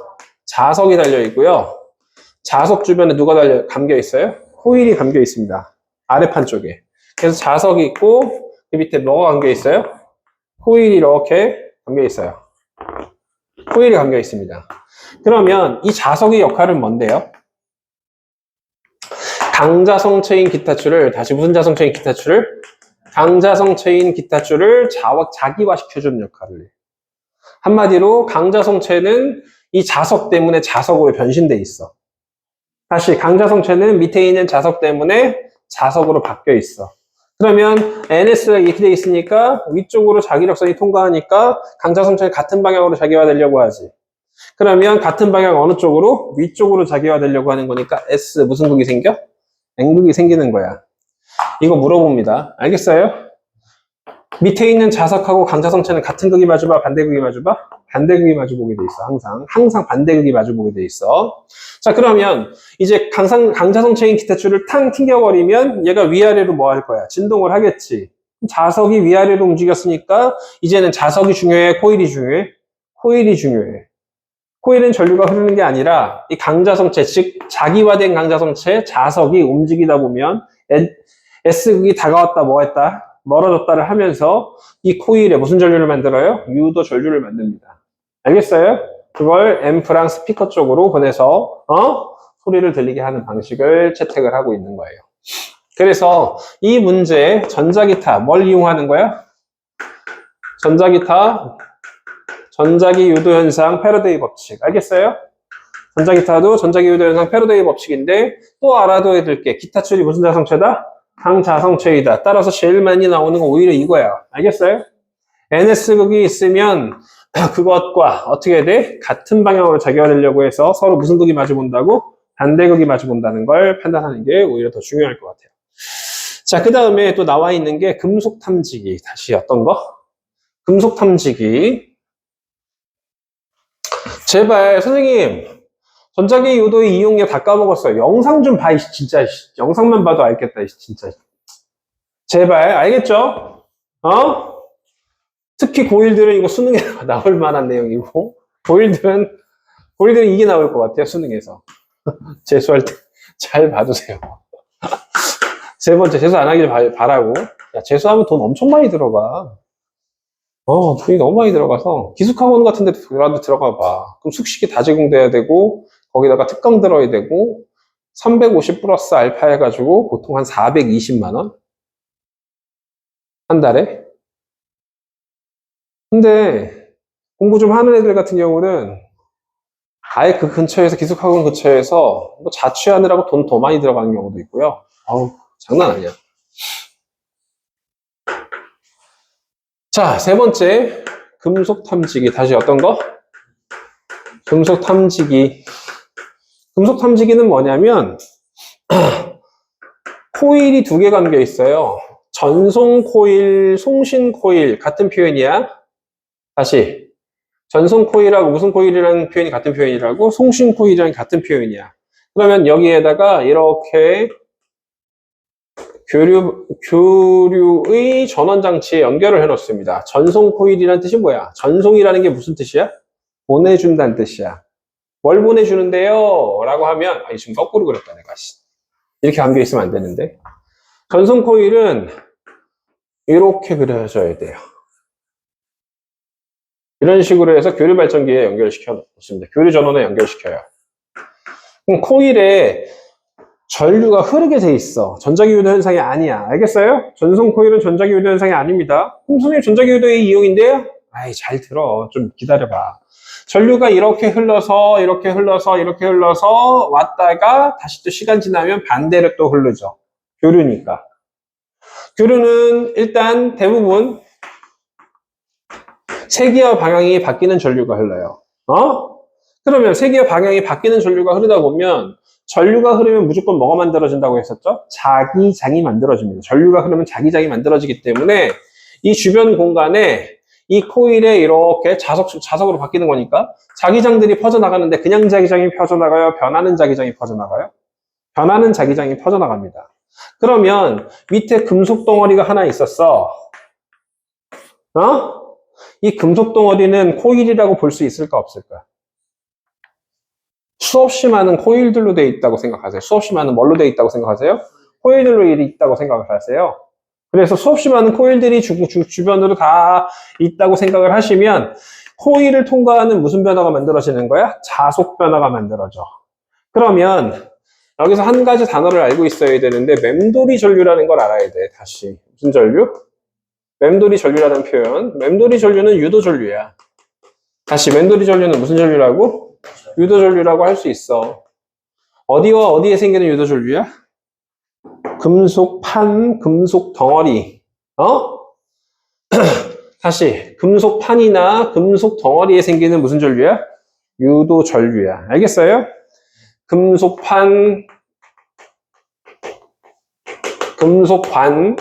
자석이 달려 있고요. 자석 주변에 누가 감겨 있어요? 코일이 감겨 있습니다. 아래판 쪽에. 그래서 자석이 있고 그 밑에 뭐가 감겨 있어요? 코일이 이렇게 감겨 있어요. 코일이 감겨 있습니다. 그러면 이 자석의 역할은 뭔데요? 강자성체인 기타줄을, 다시 무슨 자성체인 기타줄을? 강자성체인 기타줄을 자기화시켜주는 역할을 해. 한마디로 강자성체는 이 자석 때문에 자석으로 변신돼 있어. 다시 강자성체는 밑에 있는 자석 때문에 자석으로 바뀌어 있어. 그러면 NS가 이렇게 돼 있으니까 위쪽으로 자기력선이 통과하니까 강자성체는 같은 방향으로 자기화되려고 하지. 그러면 같은 방향 어느 쪽으로? 위쪽으로 자기화되려고 하는 거니까 S 무슨 극이 생겨? N극이 생기는 거야. 이거 물어봅니다. 알겠어요? 밑에 있는 자석하고 강자성체는 같은 극이 마주봐, 반대극이 마주봐? 반대극이 마주보게 돼 있어, 항상 반대극이 마주보게 돼 있어. 자, 그러면 이제 강자성체인 기타줄을 탕 튕겨버리면 얘가 위아래로 뭐 할 거야? 진동을 하겠지. 자석이 위아래로 움직였으니까 이제는 자석이 중요해, 코일이 중요해? 코일이 중요해. 코일은 전류가 흐르는 게 아니라 이 강자성체, 즉 자기화된 강자성체, 자석이 움직이다 보면 S극이 다가왔다, 뭐 했다? 멀어졌다를 하면서 이 코일에 무슨 전류를 만들어요? 유도 전류를 만듭니다. 알겠어요? 그걸 앰프랑 스피커 쪽으로 보내서 소리를 들리게 하는 방식을 채택을 하고 있는 거예요. 그래서 이 문제 전자기타 뭘 이용하는 거야? 전자기타 전자기 유도 현상 패러데이 법칙. 알겠어요? 전자기타도 전자기 유도 현상 패러데이 법칙인데 또 알아둬야 될 게 기타줄이 무슨 자성체다? 강자성체이다. 따라서 제일 많이 나오는 건 오히려 이거야. 알겠어요? NS극이 있으면 그것과 어떻게 해야 돼? 같은 방향으로 자기화되려고 해서 서로 무슨 극이 마주본다고? 반대극이 마주본다는 걸 판단하는 게 오히려 더 중요할 것 같아요. 자, 그 다음에 또 나와 있는 게 금속 탐지기. 다시 어떤 거? 금속 탐지기. 제발 선생님 전자기 유도의 이용량 다 까먹었어요. 영상 좀 봐, 진짜. 영상만 봐도 알겠다, 진짜. 제발, 알겠죠? 특히 고1들은 이거 수능에 나올 만한 내용이고, 고1들은 이게 나올 것 같아요, 수능에서. 재수할 때 잘 봐두세요. 세 번째, 재수 안 하길 바라고. 야, 재수하면 돈 엄청 많이 들어가. 돈이 너무 많이 들어가서 기숙학원 같은 데 들어가 봐. 그럼 숙식이 다 제공돼야 되고, 거기다가 특강 들어야 되고, 350 플러스 알파 해가지고 보통 한 420만원? 한 달에? 근데 공부 좀 하는 애들 같은 경우는 아예 그 근처에서, 기숙학원 근처에서 뭐 자취하느라고 돈 더 많이 들어가는 경우도 있고요. 장난 아니야. 자, 세 번째. 금속 탐지기. 다시 어떤 거? 금속 탐지기. 금속 탐지기는 뭐냐면, 코일이 두 개 감겨 있어요. 전송 코일, 송신 코일, 같은 표현이야. 다시. 전송 코일하고 무슨 코일이라는 표현이 같은 표현이라고? 송신 코일이랑 같은 표현이야. 그러면 여기에다가 이렇게 교류의 전원장치에 연결을 해놓습니다. 전송 코일이라는 뜻이 뭐야? 전송이라는 게 무슨 뜻이야? 보내준다는 뜻이야. 뭘 보내주는데요? 라고 하면, 지금 거꾸로 그렸다, 내가. 이렇게 감겨 있으면 안 되는데. 전송 코일은 이렇게 그려져야 돼요. 이런 식으로 해서 교류 발전기에 연결시켜 놓습니다. 교류 전원에 연결시켜요. 그럼 코일에 전류가 흐르게 돼 있어. 전자기유도 현상이 아니야. 알겠어요? 전송 코일은 전자기유도 현상이 아닙니다. 그럼 선생님 전자기유도의 이용인데요? 잘 들어. 좀 기다려봐. 전류가 이렇게 흘러서 왔다가 다시 또 시간 지나면 반대로 또 흐르죠. 교류니까. 교류는 일단 대부분 세기와 방향이 바뀌는 전류가 흘러요. 그러면 세기와 방향이 바뀌는 전류가 흐르다 보면 전류가 흐르면 무조건 뭐가 만들어진다고 했었죠? 자기장이 만들어집니다. 전류가 흐르면 자기장이 만들어지기 때문에 이 주변 공간에 이 코일에 이렇게 자석으로 바뀌는 거니까 자기장들이 퍼져나가는데 그냥 자기장이 퍼져나가요? 변하는 자기장이 퍼져나가요? 변하는 자기장이 퍼져나갑니다. 그러면 밑에 금속 덩어리가 하나 있었어. 이 금속 덩어리는 코일이라고 볼 수 있을까 없을까? 수없이 많은 코일들로 되어 있다고 생각하세요? 수없이 많은 뭘로 되어 있다고 생각하세요? 코일들로 있다고 생각을 하세요. 그래서 수없이 많은 코일들이 주변으로 다 있다고 생각을 하시면 코일을 통과하는 무슨 변화가 만들어지는 거야? 자속 변화가 만들어져. 그러면 여기서 한 가지 단어를 알고 있어야 되는데 맴돌이 전류라는 걸 알아야 돼. 다시. 무슨 전류? 맴돌이 전류라는 표현. 맴돌이 전류는 유도 전류야. 다시 맴돌이 전류는 무슨 전류라고? 유도 전류라고 할 수 있어. 어디와 어디에 생기는 유도 전류야? 금속 판, 금속 덩어리. 다시 금속 판이나 금속 덩어리에 생기는 무슨 전류야? 유도 전류야. 알겠어요? 금속 판, 금속 관,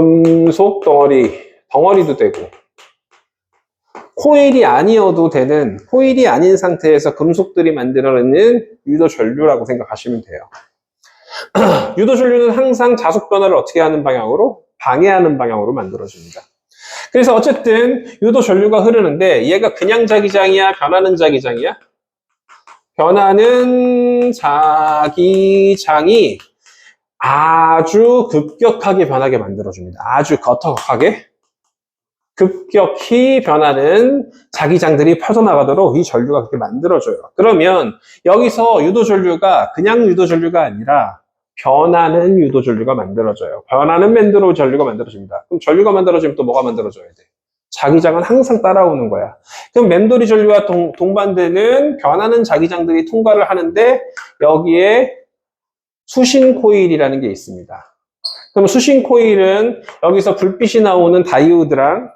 금속 덩어리도 되고, 코일이 아니어도 되는, 코일이 아닌 상태에서 금속들이 만들어내는 유도전류라고 생각하시면 돼요. 유도전류는 항상 자속 변화를 어떻게 하는 방향으로? 방해하는 방향으로 만들어집니다. 그래서 어쨌든 유도전류가 흐르는데 얘가 그냥 자기장이야? 변하는 자기장이야? 변하는 자기장이 아주 급격하게 변하게 만들어줍니다. 아주 거터하게 급격히 변하는 자기장들이 퍼져나가도록 이 전류가 그렇게 만들어줘요. 그러면 여기서 유도전류가 그냥 유도전류가 아니라 변하는 유도전류가 만들어져요. 변하는 맨드로 전류가 만들어집니다. 그럼 전류가 만들어지면 또 뭐가 만들어져야 돼? 자기장은 항상 따라오는 거야. 그럼 맴돌이 전류와 동반되는 변하는 자기장들이 통과를 하는데 여기에 수신 코일이라는 게 있습니다. 그럼 수신 코일은 여기서 불빛이 나오는 다이오드랑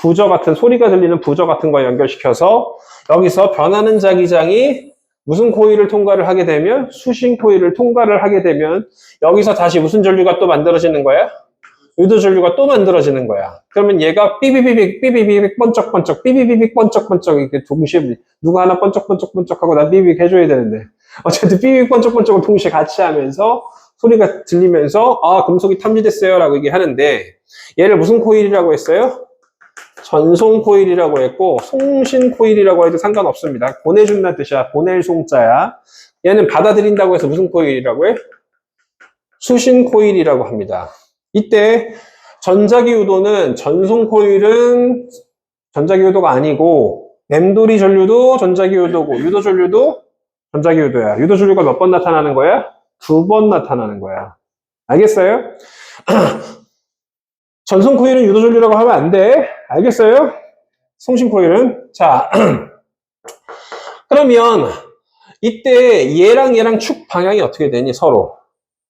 부저 같은 소리가 들리는 부저 같은 거 연결시켜서 여기서 변하는 자기장이 무슨 코일을 통과를 하게 되면 수신 코일을 통과를 하게 되면 여기서 다시 무슨 전류가 또 만들어지는 거야? 유도 전류가 또 만들어지는 거야. 그러면 얘가 삐비비빅 번쩍번쩍 삐비비빅 번쩍번쩍 이렇게 동시에 누가 하나 번쩍번쩍하고 나 삐비빅 해줘야 되는데 어쨌든 삐비빅 번쩍번쩍을 동시에 같이 하면서 소리가 들리면서 아 금속이 탐지됐어요 라고 얘기하는데 얘를 무슨 코일이라고 했어요? 전송 코일이라고 했고 송신 코일이라고 해도 상관없습니다. 보내준다는 뜻이야. 보낼 송자야. 얘는 받아들인다고 해서 무슨 코일이라고 해? 수신 코일이라고 합니다. 이때 전자기 유도는 전송 코일은 전자기 유도가 아니고 맴돌이 전류도 전자기 유도고 유도 전류도 전자기 유도야. 유도 전류가 몇 번 나타나는 거야? 2번 나타나는 거야. 알겠어요? 전송 코일은 유도 전류라고 하면 안 돼. 알겠어요? 송신 코일은 자 그러면 이때 얘랑 축 방향이 어떻게 되니 서로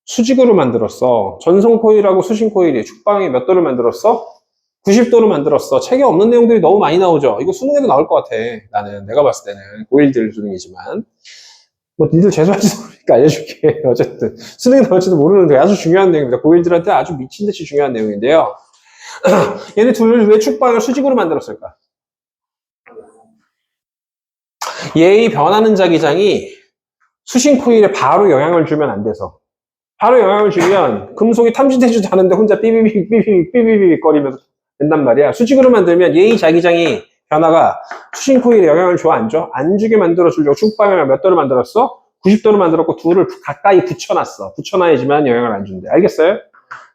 수직으로 만들었어. 전송 코일하고 수신 코일이 축 방향이 몇 도를 만들었어? 90도로 만들었어. 책에 없는 내용들이 너무 많이 나오죠. 이거 수능에도 나올 것 같아. 내가 봤을 때는 고1들 수능이지만 뭐 니들 재수할지도 모르니까 알려줄게. 어쨌든 수능에 나올지도 모르는데 아주 중요한 내용입니다. 고1들한테 아주 미친듯이 중요한 내용인데요. 얘네 둘 왜 축방을 수직으로 만들었을까? 얘의 변하는 자기장이 수신 코일에 바로 영향을 주면 안 돼서 바로 영향을 주면 금속이 탐지되지도 않은데 혼자 삐비빅 거리면서 된단 말이야. 수직으로 만들면 얘의 자기장이 변화가 수신 코일에 영향을 줘 안 줘? 안 주게 만들어 주려고 축방향을 몇 도를 만들었어? 90도로 만들었고 둘을 가까이 붙여놨어. 붙여놔야지만 영향을 안 준대. 알겠어요?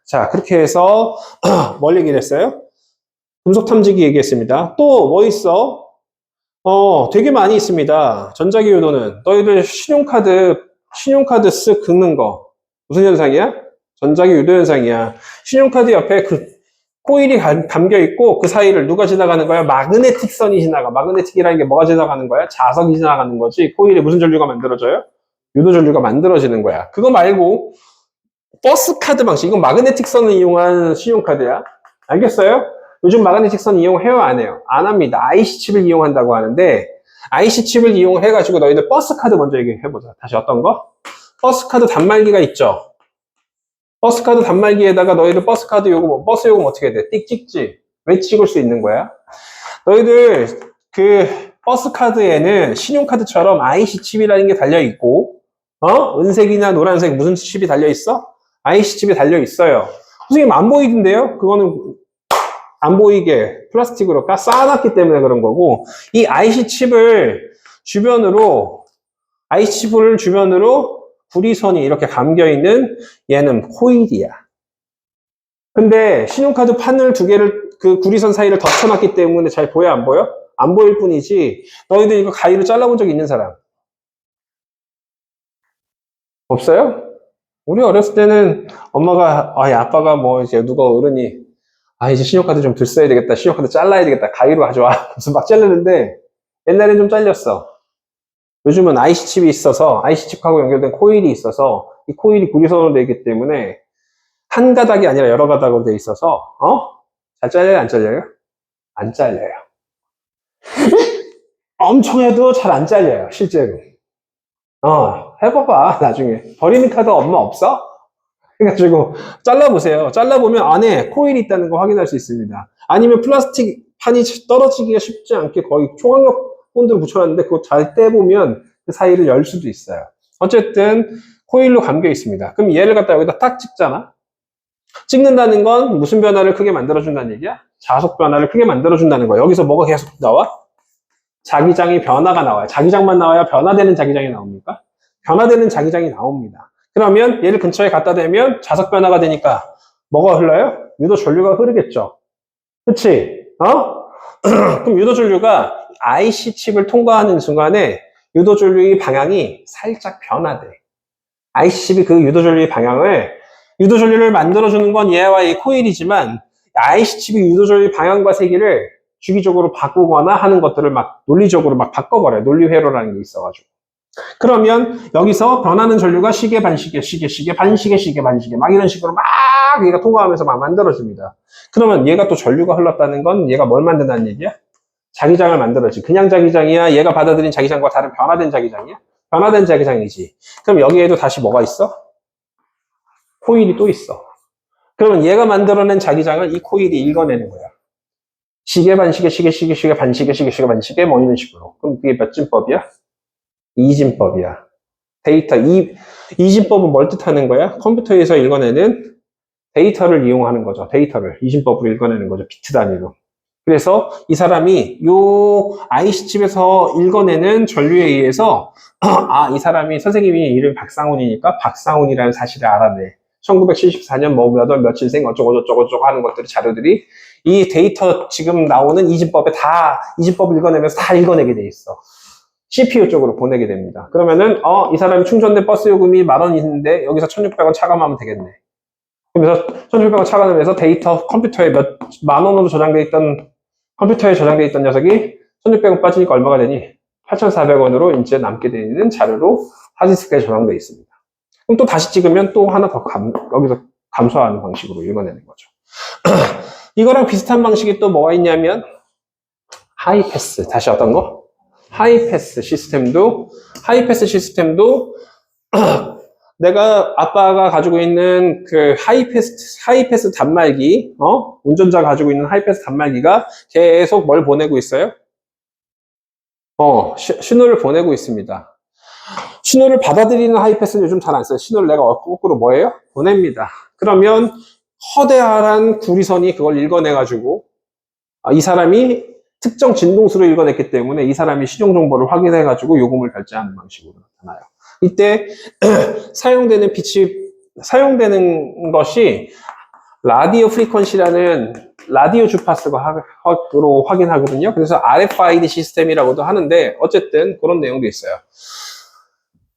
자, 그렇게 해서 뭘 얘기를 했어요? 금속 탐지기 얘기했습니다. 또 뭐 있어? 되게 많이 있습니다. 전자기 유도는 너희들 신용카드 쓱 긁는 거 무슨 현상이야? 전자기 유도 현상이야. 신용카드 옆에 그 코일이 감겨 있고 그 사이를 누가 지나가는 거야? 마그네틱 선이 지나가. 마그네틱이라는 게 뭐가 지나가는 거야? 자석이 지나가는 거지. 코일에 무슨 전류가 만들어져요? 유도 전류가 만들어지는 거야. 그거 말고 버스 카드 방식, 이건 마그네틱 선을 이용한 신용카드야. 알겠어요? 요즘 마그네틱 선 이용해요? 안 해요? 안 합니다. IC 칩을 이용한다고 하는데 IC 칩을 이용해가지고 너희들 버스 카드 먼저 얘기해보자. 다시 어떤 거? 버스 카드 단말기가 있죠. 버스 카드 단말기에다가 너희들 버스 카드 요금, 버스 요금 어떻게 돼? 띡 찍지? 왜 찍을 수 있는 거야? 너희들 그 버스 카드에는 신용카드처럼 IC 칩이라는 게 달려있고 은색이나 노란색 무슨 칩이 달려있어? IC 칩이 달려있어요. 선생님 안 보이던데요? 그거는 안 보이게 플라스틱으로 쌓아놨기 때문에 그런 거고 이 IC 칩을 주변으로 구리선이 이렇게 감겨있는 얘는 코일이야. 근데 신용카드 판을 두 개를 그 구리선 사이를 덮쳐놨기 때문에 잘 보여 안 보여? 안 보일 뿐이지 너희들 이거 가위로 잘라본 적 있는 사람? 없어요? 우리 어렸을 때는 엄마가 아빠가 뭐 이제 누가 어른이 이제 신용카드 좀 들 써야 되겠다. 신용카드 잘라야 되겠다. 가위로 가져와. 그래서 막 자르는데 옛날엔 좀 잘렸어. 요즘은 IC칩이 있어서 IC칩하고 연결된 코일이 있어서 이 코일이 구리선으로 되어 있기 때문에 한 가닥이 아니라 여러 가닥으로 되어 있어서 잘 잘려요? 안 잘려요? 안 잘려요. 엄청 해도 잘 안 잘려요. 실제로. 해봐봐 나중에. 버리는 카드 엄마 없어? 해가지고 잘라보세요. 잘라보면 안에 코일이 있다는 거 확인할 수 있습니다. 아니면 플라스틱 판이 떨어지기가 쉽지 않게 거의 초강력 본드를 붙여놨는데 그거 잘 떼보면 그 사이를 열 수도 있어요. 어쨌든 코일로 감겨 있습니다. 그럼 얘를 갖다 여기다 딱 찍잖아. 찍는다는 건 무슨 변화를 크게 만들어준다는 얘기야? 자속 변화를 크게 만들어준다는 거야. 여기서 뭐가 계속 나와? 자기장의 변화가 나와요. 자기장만 나와야 변화되는 자기장이 나옵니까? 변화되는 자기장이 나옵니다. 그러면 얘를 근처에 갖다 대면 자석 변화가 되니까 뭐가 흘러요? 유도 전류가 흐르겠죠. 그치? 그럼 유도 전류가 IC 칩을 통과하는 순간에 유도 전류의 방향이 살짝 변화돼. IC 칩이 그 유도 전류의 방향을 유도 전류를 만들어주는 건 얘와 이 코일이지만 IC 칩이 유도 전류의 방향과 세기를 주기적으로 바꾸거나 하는 것들을 막 논리적으로 막 바꿔버려요. 논리 회로라는 게 있어가지고. 그러면 여기서 변하는 전류가 시계, 반시계, 시계, 시계, 반시계, 시계, 반시계 막 이런 식으로 막 얘가 통과하면서 막 만들어집니다. 그러면 얘가 또 전류가 흘렀다는 건 얘가 뭘 만든다는 얘기야? 자기장을 만들어지. 그냥 자기장이야? 얘가 받아들인 자기장과 다른 변화된 자기장이야? 변화된 자기장이지. 그럼 여기에도 다시 뭐가 있어? 코일이 또 있어. 그러면 얘가 만들어낸 자기장을 이 코일이 읽어내는 거야. 시계, 반시계, 시계, 시계, 시계, 반시계, 시계, 시계, 반시계 뭐 이런 식으로. 그럼 그게 몇 진법이야? 이진법이야. 데이터, 이진법은 뭘 뜻하는 거야? 컴퓨터에서 읽어내는 데이터를 이용하는 거죠. 데이터를 이진법으로 읽어내는 거죠. 비트 단위로. 그래서 이 사람이 요 IC 칩에서 읽어내는 전류에 의해서 아, 이 사람이 선생님이 이름이 박상훈이니까 박상훈이라는 사실을 알아내. 1974년 몇 월 며칠생 어쩌고저쩌고 하는 것들이 자료들이 이 데이터 지금 나오는 이진법에 다 이진법을 읽어내면서 다 읽어내게 돼 있어. CPU 쪽으로 보내게 됩니다. 그러면은 이 사람이 충전된 버스 요금이 10,000원 있는데 여기서 1,600원 차감하면 되겠네. 그래서 1,600원 차감을 해서 데이터 컴퓨터에 10,000원으로 저장돼 있던 컴퓨터에 저장돼 있던 녀석이 1,600원 빠지니까 얼마가 되니? 8,400원으로 이제 남게 되는 자료로 하드디스크에 저장돼 있습니다. 그럼 또 다시 찍으면 또 하나 더 여기서 감소하는 방식으로 읽어내는 거죠. 이거랑 비슷한 방식이 또 뭐가 있냐면 하이패스. 다시 어떤 거? 하이패스 시스템도 내가 아빠가 가지고 있는 그 하이패스 단말기, 운전자가 가지고 있는 하이패스 단말기가 계속 뭘 보내고 있어요? 신호를 보내고 있습니다. 신호를 받아들이는 하이패스는 요즘 잘 안 써요. 신호를 내가 거꾸로 뭐예요? 보냅니다. 그러면 커다란 구리선이 그걸 읽어내가지고 이 사람이 특정 진동수를 읽어냈기 때문에 이 사람이 신용 정보를 확인해가지고 요금을 결제하는 방식으로 나타나요. 이때 사용되는 것이 라디오 프리퀀시라는 라디오 주파수로 확인하거든요. 그래서 RFID 시스템이라고도 하는데 어쨌든 그런 내용도 있어요.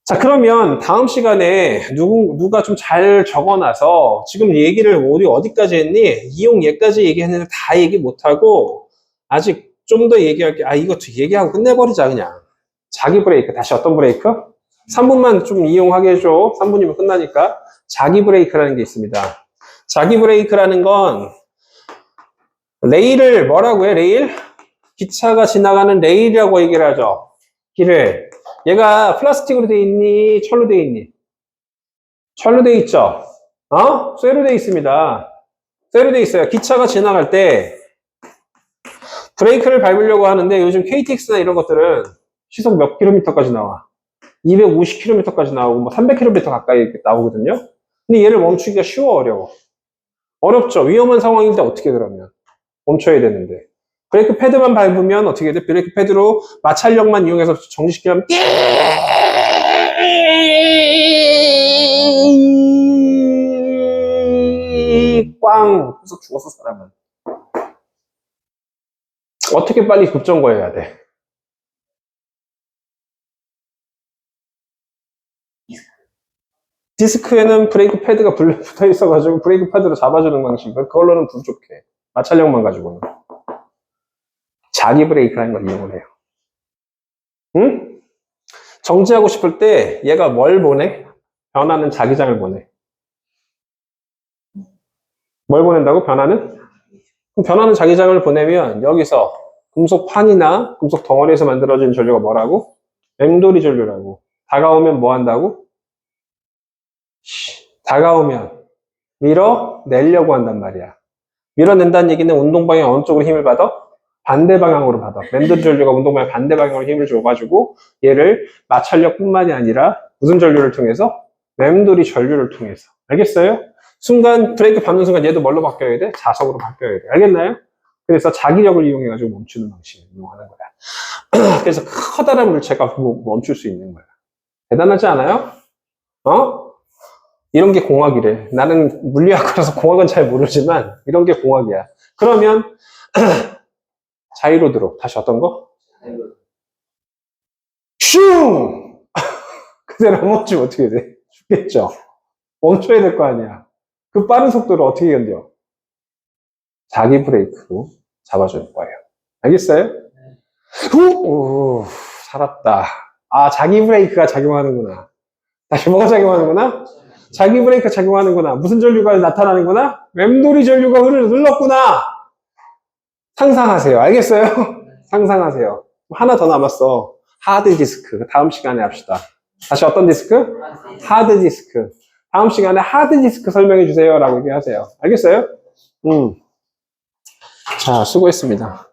자, 그러면 다음 시간에 누가 좀 잘 적어놔서 지금 얘기를 우리 어디까지 했니? 이용 얘까지 얘기했는데 다 얘기 못하고 아직 좀 더 얘기할게. 이것도 얘기하고 끝내버리자 그냥. 자기 브레이크. 다시 어떤 브레이크? 3분만 좀 이용하게 해줘. 3분이면 끝나니까. 자기 브레이크라는 게 있습니다. 자기 브레이크라는 건 레일을 뭐라고 해? 레일? 기차가 지나가는 레일이라고 얘기를 하죠. 길을. 얘가 플라스틱으로 돼 있니? 철로 돼 있니? 철로 돼 있죠? 쇠로 돼 있습니다. 쇠로 돼 있어요. 기차가 지나갈 때 브레이크를 밟으려고 하는데 요즘 KTX나 이런 것들은 시속 몇 킬로미터까지 나와? 250km까지 나오고 뭐 300km 가까이 나오거든요. 근데 얘를 멈추기가 쉬워, 어려워? 어렵죠. 위험한 상황일 때 어떻게 그러면? 멈춰야 되는데. 브레이크 패드만 밟으면 어떻게 돼? 브레이크 패드로 마찰력만 이용해서 정지시키면 꽝! 그래서 죽었어, 사람은. 어떻게 빨리 급정거해야 돼? 디스크에는 브레이크 패드가 붙어 있어가지고 브레이크 패드로 잡아주는 방식. 그걸로는 부족해. 마찰력만 가지고는. 자기 브레이크라는 걸 이용을 해요. 응? 정지하고 싶을 때 얘가 뭘 보내? 변하는 자기장을 보내. 뭘 보낸다고? 변하는? 그럼 변하는 자기장을 보내면 여기서 금속판이나 금속 덩어리에서 만들어진 전류가 뭐라고? 엠돌이 전류라고. 다가오면 뭐 한다고? 다가오면 밀어내려고 한단 말이야. 밀어낸다는 얘기는 운동 방향 어느 쪽으로 힘을 받아? 반대 방향으로 받아. 맴돌이 전류가 운동 방향 반대 방향으로 힘을 줘가지고 얘를 마찰력뿐만이 아니라 무슨 전류를 통해서? 맴돌이 전류를 통해서. 알겠어요? 순간 브레이크 밟는 순간 얘도 뭘로 바뀌어야 돼? 자석으로 바뀌어야 돼. 알겠나요? 그래서 자기력을 이용해가지고 멈추는 방식을 이용하는 거야. 그래서 커다란 물체가 멈출 수 있는 거야. 대단하지 않아요? 어? 이런 게 공학이래. 나는 물리학과라서 공학은 잘 모르지만 이런 게 공학이야. 그러면 자이로드로 다시 어떤 거? 슝! 그대로 안 멈추면 어떻게 돼? 죽겠죠? 멈춰야 될 거 아니야. 그 빠른 속도를 어떻게 견뎌? 자기 브레이크로 잡아줄 거예요. 알겠어요? 오, 살았다. 아, 자기 브레이크가 작용하는구나. 다시 뭐가 작용하는구나? 자기 브레이크 작용하는구나. 무슨 전류가 나타나는구나? 맴돌이 전류가 흘렀구나. 상상하세요. 알겠어요? 상상하세요. 하나 더 남았어. 하드 디스크. 다음 시간에 합시다. 다시 어떤 디스크? 하드 디스크. 다음 시간에 하드 디스크 설명해 주세요. 라고 얘기하세요. 알겠어요? 자, 수고했습니다.